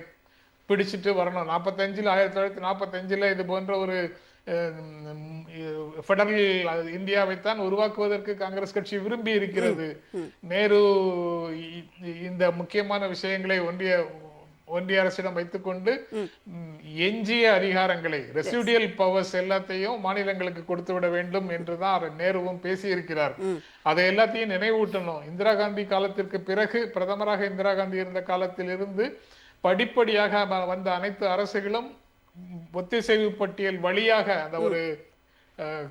பிடிச்சிட்டு வரணும். 1945 இது போன்ற ஒரு ஃபெடரல் இந்தியாவைத்தான் உருவாக்குவதற்கு காங்கிரஸ் கட்சி விரும்பி இருக்கிறது. நேரு இந்த முக்கியமான விஷயங்களை ஒன்றிய அரசிடம் வைத்துக்கொண்டு எஞ்சிய அதிகாரங்களை, ரெசிடியல் பவர்ஸ் எல்லாத்தையும் மாநிலங்களுக்கு கொடுத்து விட வேண்டும் என்றுதான் நேருவும் பேசியிருக்கிறார். அதை எல்லாத்தையும் நினைவூட்டணும். இந்திரா காந்தி காலத்திற்கு பிறகு, பிரதமராக இந்திரா காந்தி இருந்த காலத்தில் இருந்து படிப்படியாக வந்த அனைத்து அரசுகளும் ஒத்திசைவு பட்டியல் வழியாக அந்த ஒரு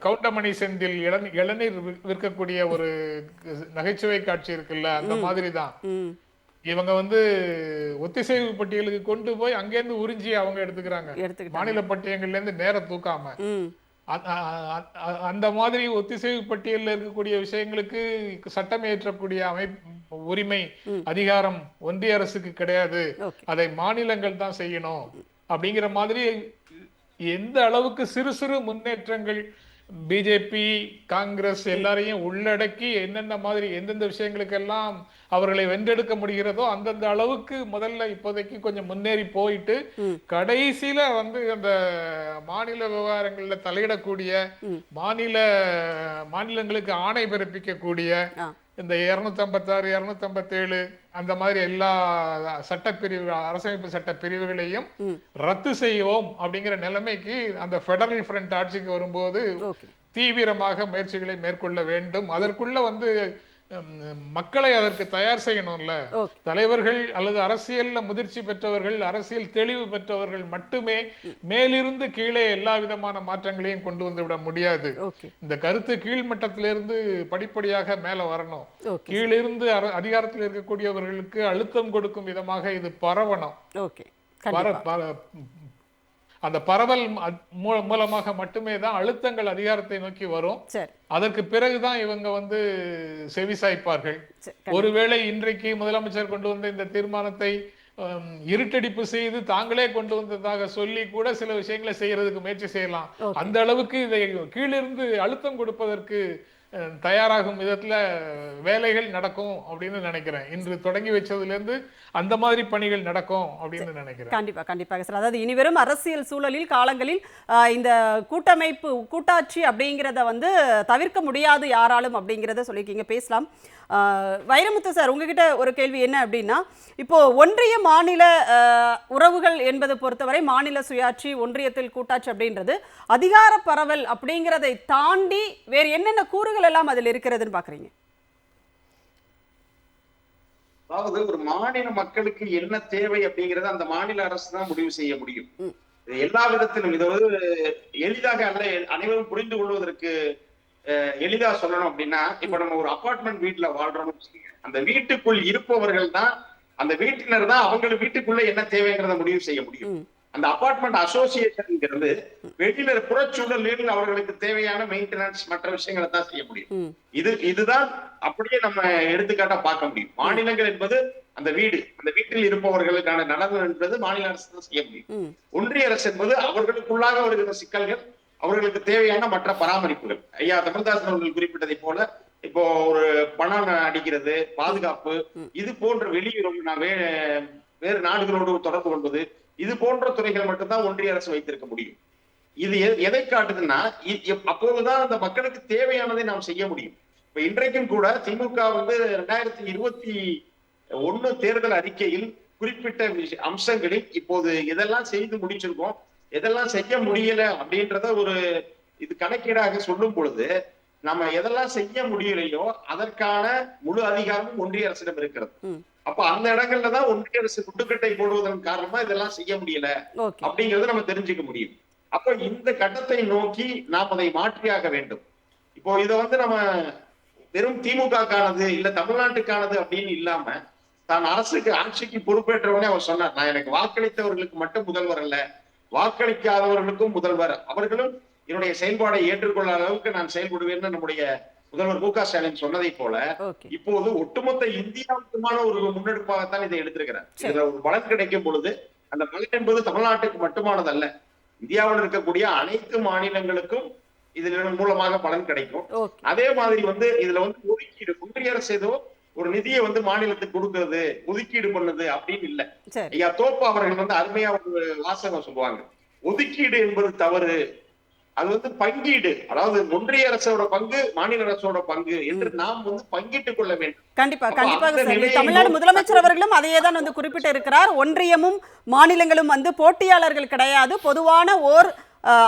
கவுண்டமணி செந்தில் இளநீர் விற்கக்கூடிய ஒரு நகைச்சுவை காட்சி இருக்குல்ல, அந்த மாதிரி தான் இவங்க வந்து ஒத்திசைவு பட்டியலுக்கு கொண்டு போய் அங்கேருந்து உறிஞ்சி அவங்க எடுத்துக்கிறாங்க, மாநில பட்டியல்ல இருந்து நேர தூக்காம. அந்த மாதிரி ஒத்திசைவு பட்டியலில் இருக்கக்கூடிய விஷயங்களுக்கு சட்டம் இயற்றக்கூடிய உரிமை, அதிகாரம் ஒன்றிய அரசுக்கு கிடையாது, அதை மாநிலங்கள் தான் செய்யணும் அப்படிங்கிற மாதிரி எந்த அளவுக்கு சிறு சிறு முன்னேற்றங்கள் பிஜேபி, காங்கிரஸ் எல்லாரையும் உள்ளடக்கி என்னென்ன மாதிரி எந்தெந்த விஷயங்களுக்கெல்லாம் அவர்களை வென்றெடுக்க முடிகிறதோ அந்தந்த அளவுக்கு முதல்ல இப்போதைக்கு கொஞ்சம் முன்னேறி போயிட்டு கடைசியில வந்து அந்த மாநில விவகாரங்கள்ல தலையிடக்கூடிய, மாநிலங்களுக்கு ஆணை பிறப்பிக்கக்கூடிய இந்த 256, 257 அந்த மாதிரி எல்லா சட்டப்பிரிவு, அரசமைப்பு சட்ட பிரிவுகளையும் ரத்து செய்வோம் அப்படிங்கிற நிலைமைக்கு அந்த ஃபெடரல் ஃப்ரண்ட் ஆட்சிக்கு வரும்போது தீவிரமாக முயற்சிகளை மேற்கொள்ள வேண்டும். அதற்குள்ள வந்து மக்களை அதற்கு தயார் செய்யணும்ல. ஓகே. தலைவர்கள் அல்லது அரசியல்ல முதிர்ச்சி பெற்றவர்கள், அரசியல் தெளிவு பெற்றவர்கள் மட்டுமே மேலிருந்து கீழே எல்லா விதமான மாற்றங்களையும் கொண்டு வந்து விட முடியாது. ஓகே. இந்த கருத்து கீழ்மட்டத்திலிருந்து படிப்படியாக மேல வரணும். ஓகே. கீழிருந்து அதிகாரத்தில் இருக்கக்கூடியவர்களுக்கு அழுத்தம் கொடுக்கும் விதமாக இது பரவணும். ஓகே. கண்டிப்பா. அந்த பரவல் மூலமாக மட்டுமே தான் அழுத்தங்கள் அதிகாரத்தை நோக்கி வரும். சரி. அதற்கு பிறகுதான் இவங்க வந்து செவிசாய்ப்பார்கள். ஒருவேளை இன்றைக்கு முதலமைச்சர் கொண்டு வந்த இந்த தீர்மானத்தை இருட்டடிப்பு செய்து தாங்களே கொண்டு வந்ததாக சொல்லி கூட சில விஷயங்களை செய்யறதுக்கு முயற்சி செய்யலாம். அந்த அளவுக்கு இதை கீழிருந்து அழுத்தம் கொடுப்பதற்கு தயாராகும் விதத்துல வேலைகள் நடக்கும் அப்படின்னு நினைக்கிறேன். இன்று தொடங்கி வச்சதுல இருந்து அந்த மாதிரி பணிகள் நடக்கும் அப்படின்னு நினைக்கிறேன். கண்டிப்பா, கண்டிப்பாக சார். அதாவது இனிவரும் அரசியல் சூழலில் காலங்களில் இந்த கூட்டாட்சி அப்படிங்கிறத வந்து தவிர்க்க முடியாது யாராலும் அப்படிங்கிறத சொல்லியிருக்கீங்க. பேசலாம். வைரமுத்து சார், உங்ககிட்ட ஒரு கேள்வி என்ன அப்படின்னா, இப்போ ஒன்றிய மாநில உறவுகள் என்பதை பொறுத்தவரை மாநில சுயாட்சி, ஒன்றியத்தில் கூட்டாட்சி அப்படின்றது அதிகார பரவல் அப்படிங்கிறதை தாண்டி வேறு என்னென்ன கூறுகள் எல்லாம் அதில் இருக்கிறதுன்னு பாக்குறீங்க? அதாவது ஒரு மாநில மக்களுக்கு என்ன தேவை அப்படிங்கறத அந்த மாநில அரசு தான் முடிவு செய்ய முடியும். எல்லா விதத்திலும் இதை வந்து எளிதாக அல்ல, அனைவரும் புரிந்து கொள்வதற்கு எளிதா சொல்லணும் அப்படின்னா, இப்ப நம்ம ஒரு அபார்ட்மெண்ட் வீட்டுல வாழ்றோம்னு வச்சுக்கோங்க. அந்த வீட்டுக்குள் இருப்பவர்கள் தான், அந்த வீட்டினர் தான் அவங்களுக்கு வீட்டுக்குள்ள என்ன தேவைங்கிறத முடிவு செய்ய முடியும். அந்த அபார்ட்மெண்ட் அசோசியேஷன்ங்கிறது வெளியில புறச்சூழலில் அவர்களுக்கு தேவையான மெயின்டெனன்ஸ் மற்ற விஷயங்களை தான் செய்ய முடியும். இதுதான் அப்படியே நம்ம எடுத்துக்காட்டா பார்க்க முடியும். மாநிலங்கள் என்பது அந்த வீடு, அந்த வீட்டில் இருப்பவர்களுக்கான நலன் என்பது மாநில அரசு தான் செய்ய முடியும். ஒன்றிய அரசு என்பது அவர்களுக்குள்ளாக வருகிற சிக்கல்கள், அவர்களுக்கு தேவையான மற்ற பராமரிப்புகள். ஐயா தமிழ்தாசன் அவர்கள் குறிப்பிட்டதை போல, இப்போ ஒரு பணம் அடிக்கிறது, பாதுகாப்பு, இது போன்ற வெளியுறவு வேறு நாடுகளோடு தொடர்பு கொள்வது, இது போன்ற துறைகள் மட்டும்தான் ஒன்றிய அரசு வைத்திருக்க முடியும். இது எதை காட்டுதுன்னா, அப்போதுதான் அந்த மக்களுக்கு தேவையானதை நாம் செய்ய முடியும். இப்ப இன்றைக்கும் கூட திமுக வந்து 2021 தேர்தல் அறிக்கையில் குறிப்பிட்ட அம்சங்களில் இப்போது எதெல்லாம் செய்து முடிச்சிருக்கோம், எதெல்லாம் செய்ய முடியல அப்படின்றத ஒரு இது கணக்கீடாக சொல்லும் பொழுது, நம்ம எதெல்லாம் செய்ய முடியலையோ அதற்கான முழு அதிகாரமும் ஒன்றிய அரசிடம் இருக்கிறது. அப்ப அந்த இடங்கள்ல தான் ஒன்றிய அரசு குட்டுக்கட்டை போடுவதன் காரணமா இதெல்லாம் செய்ய முடியல அப்படிங்கறத நம்ம தெரிஞ்சுக்க முடியும். அப்ப இந்த கட்டத்தை நோக்கி நாம் அதை மாற்றியாக வேண்டும். இப்போ இதை வந்து நம்ம வெறும் திமுகக்கானது இல்ல தமிழ்நாட்டுக்கானது அப்படின்னு இல்லாம, தான் அரசுக்கு ஆட்சிக்கு பொறுப்பேற்றவனே அவர் சொன்னார், நான் எனக்கு வாக்களித்தவர்களுக்கு மட்டும் முதல்வர் அல்ல, வாக்களிக்காதவர்களுக்கும் முதல்வர், அவர்களும் என்னுடைய செயல்பாடை ஏற்றுக்கொள்ள அளவுக்கு நான் செயல்படுவேன்னு நம்முடைய முதல்வர் மு க ஸ்டாலின் சொன்னதை போல இப்போது ஒட்டுமொத்த இந்தியாவுக்குமான ஒரு முன்னெடுப்பாகத்தான் இதை எடுத்திருக்கிறார். இதுல ஒரு பலன் கிடைக்கும் பொழுது அந்த பலன் என்பது தமிழ்நாட்டுக்கு மட்டுமானது அல்ல, இந்தியாவில் இருக்கக்கூடிய அனைத்து மாநிலங்களுக்கும் இதன் மூலமாக பலன் கிடைக்கும். அதே மாதிரி வந்து இதுல வந்து ஒதுக்கீடு, ஒன்றிய அரசு ஏதோ ஒரு நிதியை வந்து மாநிலத்துக்கு கொடுக்கிறது, ஒதுக்கீடு பண்ணுது அப்படின்னு இல்ல. ஐயா தோப்பு அவர்கள் வந்து அருமையா ஒரு வாசகம் சொல்லுவாங்க, ஒதுக்கீடு என்பது தவறு, அது வந்து பங்கீடு, அதாவது ஒன்றிய அரசோட பங்கு மாநில அரசோட பங்கு என்று நாம் வந்து பங்கிட்டுக் கொள்ள வேண்டும். கண்டிப்பாக தமிழ்நாடு முதலமைச்சர் அவர்களும் அதையே தான் வந்து குறிப்பிட்டு இருக்கிறார். ஒன்றியமும் மாநிலங்களும் வந்து போட்டியாளர்கள் கிடையாது, பொதுவான ஓர்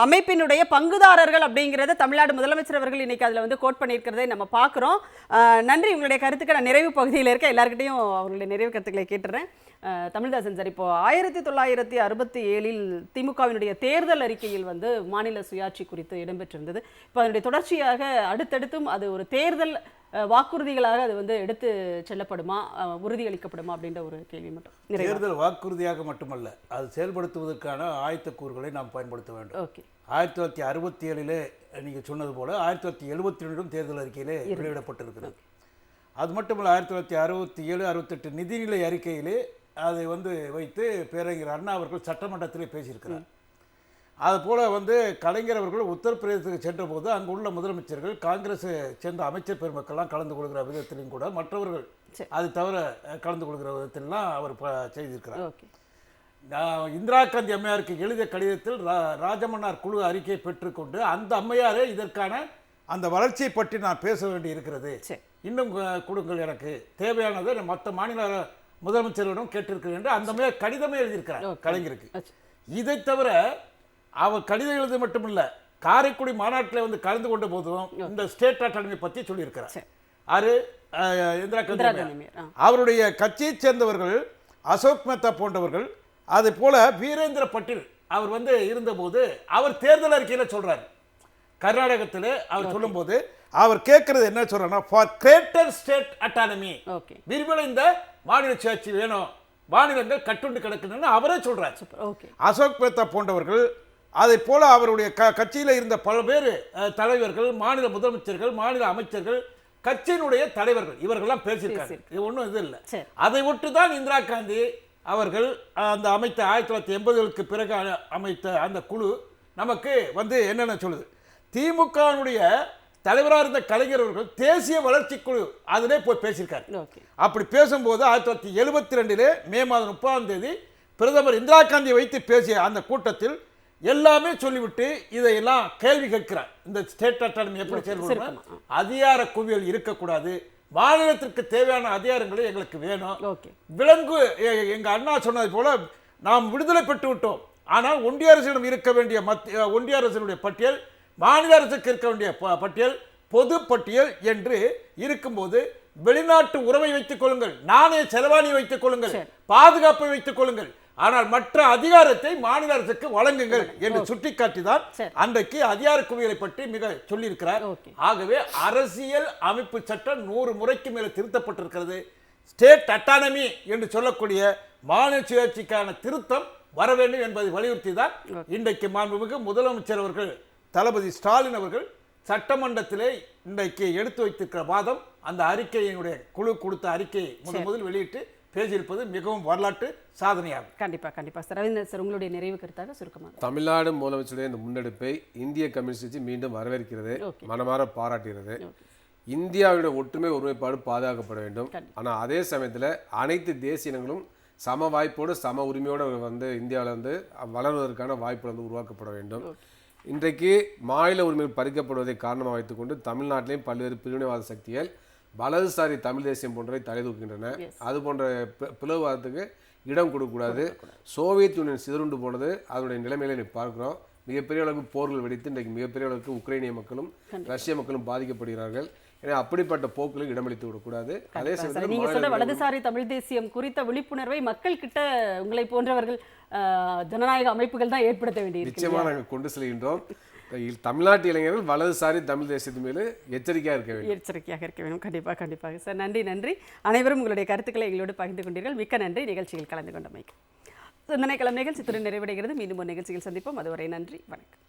அமைப்பினுடைய பங்குதாரர்கள் அப்படிங்கிறத தமிழ்நாடு முதலமைச்சர் அவர்கள் இன்னைக்கு அதில் வந்து கோட் பண்ணியிருக்கிறதை நம்ம பார்க்குறோம். நன்றி. உங்களுடைய கருத்துக்கள் நான் நிறைவு பகுதியில் இருக்க எல்லாருக்கிட்டையும் அவங்களுடைய நிறைவு கருத்துக்களை கேட்டுறேன். தமிழ்தாசன் சார், இப்போ 1967 திமுகவினுடைய தேர்தல் அறிக்கையில் வந்து மாநில சுயாட்சி குறித்து இடம்பெற்றிருந்தது. இப்போ அதனுடைய தொடர்ச்சியாக அடுத்தடுத்தும் அது ஒரு தேர்தல் வாக்குறுதிகளாக அது வந்து எடுத்து செல்லப்படுமா, உறுதியளிக்கப்படுமா அப்படின்ற ஒரு கேள்வி மட்டும். தேர்தல் வாக்குறுதியாக மட்டுமல்ல, அது செயல்படுத்துவதற்கான ஆயத்த கூறுகளை நாம் பயன்படுத்த வேண்டும். 1967 நீங்கள் சொன்னது போல 1972 தேர்தல் அறிக்கையிலே வெளியிடப்பட்டிருக்கிறது. அது மட்டுமல்ல, 1967, 68 நிதிநிலை அறிக்கையிலே அதை வந்து வைத்து பேரறிஞர் அண்ணா அவர்கள் சட்டமன்றத்திலே பேசியிருக்கிறார். அதுபோல் வந்து கலைஞர் அவர்கள் உத்தரப்பிரதேசத்துக்கு சென்ற போது அங்கு உள்ள முதலமைச்சர்கள், காங்கிரஸ் சேர்ந்த அமைச்சர் பெருமக்கள்லாம் கலந்து கொள்கிற விதத்திலும் கூட மற்றவர்கள் அது தவிர கலந்து கொள்கிற விதத்திலாம் அவர் செய்திருக்கிறார். இந்திரா காந்தி அம்மையாருக்கு எழுதிய கடிதத்தில் ராஜமன்னார் குழு அறிக்கையை பெற்றுக்கொண்டு அந்த அம்மையாரே இதற்கான அந்த வளர்ச்சியை பற்றி நான் பேச வேண்டி இருக்கிறது, இன்னும் கொடுங்கள், எனக்கு தேவையானதை மற்ற மாநில முதலமைச்சர்களிடம் கேட்டிருக்கிறேன் என்று அந்த அம்மையார் கடிதமே எழுதியிருக்கிறார் கலைஞருக்கு. இதை தவிர அவர் கடிதம் எழுது மட்டுமில்லை, காரைக்குடி மாநாட்டில் வந்து கலந்து கொண்ட போதும் இந்த ஸ்டேட் அட்டானமி பற்றி சொல்லியிருக்கிறார். அது இந்திரா காந்தி அவருடைய கட்சியைச் சேர்ந்தவர்கள் அசோக் மெஹ்தா போன்றவர்கள், அது போல வீரேந்திர பட்டேல் அவர் வந்து இருந்தபோது அவர் தேர்தல் அறிக்கையில் சொல்றாரு. கர்நாடகத்தில் அவர் சொல்லும்போது அவர் கேட்கறது என்ன சொல்றாருன்னா, ஃபார் கிரேட்டர் ஸ்டேட் அட்டானமி, விரிவடைந்த மாநில சுயாட்சி வேணும், மாநிலங்கள் கட்டுண்டு கிடக்குன்னு அவரே சொல்றாரு. அசோக் மெஹ்தா போன்றவர்கள், அதை போல அவருடைய கட்சியில் இருந்த பல்வேறு தலைவர்கள், மாநில முதலமைச்சர்கள், மாநில அமைச்சர்கள், கட்சியினுடைய தலைவர்கள் இவர்கள்லாம் பேசியிருக்காங்க. இது ஒன்றும் இது இல்லை. அதை விட்டு தான் இந்திரா காந்தி அவர்கள் அந்த அமைத்த 1980களுக்கு பிறகு அமைத்த அந்த குழு நமக்கு வந்து என்னென்ன சொல்லுது, திமுகவுடைய தலைவராக இருந்த கலைஞர் அவர்கள் தேசிய வளர்ச்சி குழு அதிலே போய் பேசியிருக்காரு. அப்படி பேசும்போது 1972 மே மாதம் 30ஆம் தேதி பிரதமர் இந்திரா காந்தியை வைத்து பேசிய அந்த கூட்டத்தில் எல்லாமே சொல்லிவிட்டு இதையெல்லாம் கேள்வி கேட்கிறார். இந்த ஸ்டேட் அட்டானமி எப்படி செயல்படும், அதிகார குவியல் இருக்கக்கூடாது, மாநிலத்திற்கு தேவையான அதிகாரங்களை எங்களுக்கு வேணும். விலங்கு எங்க அண்ணா சொன்னது போல நாம் விடுதலை பெற்று விட்டோம், ஆனால் ஒன்றிய அரசிடம் இருக்க வேண்டிய ஒன்றிய அரசினுடைய பட்டியல், மாநில அரசுக்கு இருக்க வேண்டிய பட்டியல் பொது பட்டியல் என்று இருக்கும்போது வெளிநாட்டு உறவை வைத்துக் கொள்ளுங்கள், நாணய செலவாணி வைத்துக் கொள்ளுங்கள், பாதுகாப்பை வைத்துக் கொள்ளுங்கள், ஆனால் மற்ற அதிகாரத்தை மாநில அரசுக்கு வழங்குங்கள் என்று சுட்டிக்காட்டிதான் அன்றைக்கு அதிகார குவியலை பற்றி மிக சொல்லியிருக்கிறார். ஆகவே அரசியல் அமைப்பு சட்டம் 100 முறைக்கு மேல திருத்தப்பட்டிருக்கிறது. ஸ்டேட் அட்டானமி என்று சொல்லக்கூடிய மாநில சுயாட்சிக்கான திருத்தம் வர வேண்டும் என்பதை வலியுறுத்தி தான் இன்றைக்கு மாண்புமிகு முதலமைச்சர் அவர்கள் தளபதி ஸ்டாலின் அவர்கள் சட்டமன்றத்திலே இன்றைக்கு எடுத்து வைத்திருக்கிற வாதம், அந்த அறிக்கையினுடைய குழு கொடுத்த அறிக்கையை முதல் வெளியிட்டு பேசியிருப்பது மிகவும் வரலாற்று சாதனையாகும். கண்டிப்பா சார். ரவீந்திரன் சார், உங்களுடைய நிறைவு கருத்தாக சுருக்கமாக. தமிழ்நாடு முதலமைச்சருடைய இந்த முன்னெடுப்பை இந்திய கம்யூனிஸ்ட் கட்சி மீண்டும் வரவேற்கிறது, மனமாற பாராட்டுகிறது. இந்தியாவுடைய ஒற்றுமை ஒருமைப்பாடு பாதுகாக்கப்பட வேண்டும். ஆனால் அதே சமயத்தில் அனைத்து தேசிய இனங்களும் சம வாய்ப்போடு சம உரிமையோடு வந்து இந்தியாவில் வந்து வளர்வதற்கான வாய்ப்பு வந்து உருவாக்கப்பட வேண்டும். இன்றைக்கு மாநில உரிமைகள் பறிக்கப்படுவதை காரணமாக வைத்துக்கொண்டு தமிழ்நாட்டிலையும் பல்வேறு பிரிவினைவாத சக்திகள் வலதுசாரி தமிழ் தேசியம் போன்றவை தலை தூக்கின்றன. அது போன்ற பிளவுவாதத்துக்கு இடம் கொடுக்கக்கூடாது. சோவியத் யூனியன் சிதறுண்டு போனது அதனுடைய நிலைமையில பார்க்கிறோம். மிகப்பெரிய அளவுக்கு போர்கள் வெடித்து இன்றைக்கு மிகப்பெரிய அளவுக்கு உக்ரைனிய மக்களும் ரஷ்ய மக்களும் பாதிக்கப்படுகிறார்கள். எனவே அப்படிப்பட்ட போக்குகளுக்கு இடமளித்து விடக்கூடாது. அதே சமயத்தில் நீங்க சொன்ன வலதுசாரி தமிழ் தேசியம் குறித்த விழிப்புணர்வை மக்கள் கிட்ட உங்களை போன்றவர்கள் ஜனநாயக அமைப்புகள் தான் ஏற்படுத்த வேண்டியது. நிச்சயமாக நாங்கள் கொண்டு செல்கின்றோம். தமிழ்நாட்டு இளைஞர்கள் வலதுசாரி தமிழ் தேசியத்தின் மேலே எச்சரிக்கையாக இருக்க வேண்டும். கண்டிப்பாக சார். நன்றி. அனைவரும் உங்களுடைய கருத்துக்களை எங்களோடு பகிர்ந்து கொண்டீர்கள். மிக்க நன்றி. நிகழ்ச்சியில் கலந்து கொண்டமைக்கு. சிந்தனை களம் நிகழ்ச்சி துறை நிறைவடைகிறது. மீண்டும் ஒரு நிகழ்ச்சியில் சந்திப்போம். அதுவரை நன்றி, வணக்கம்.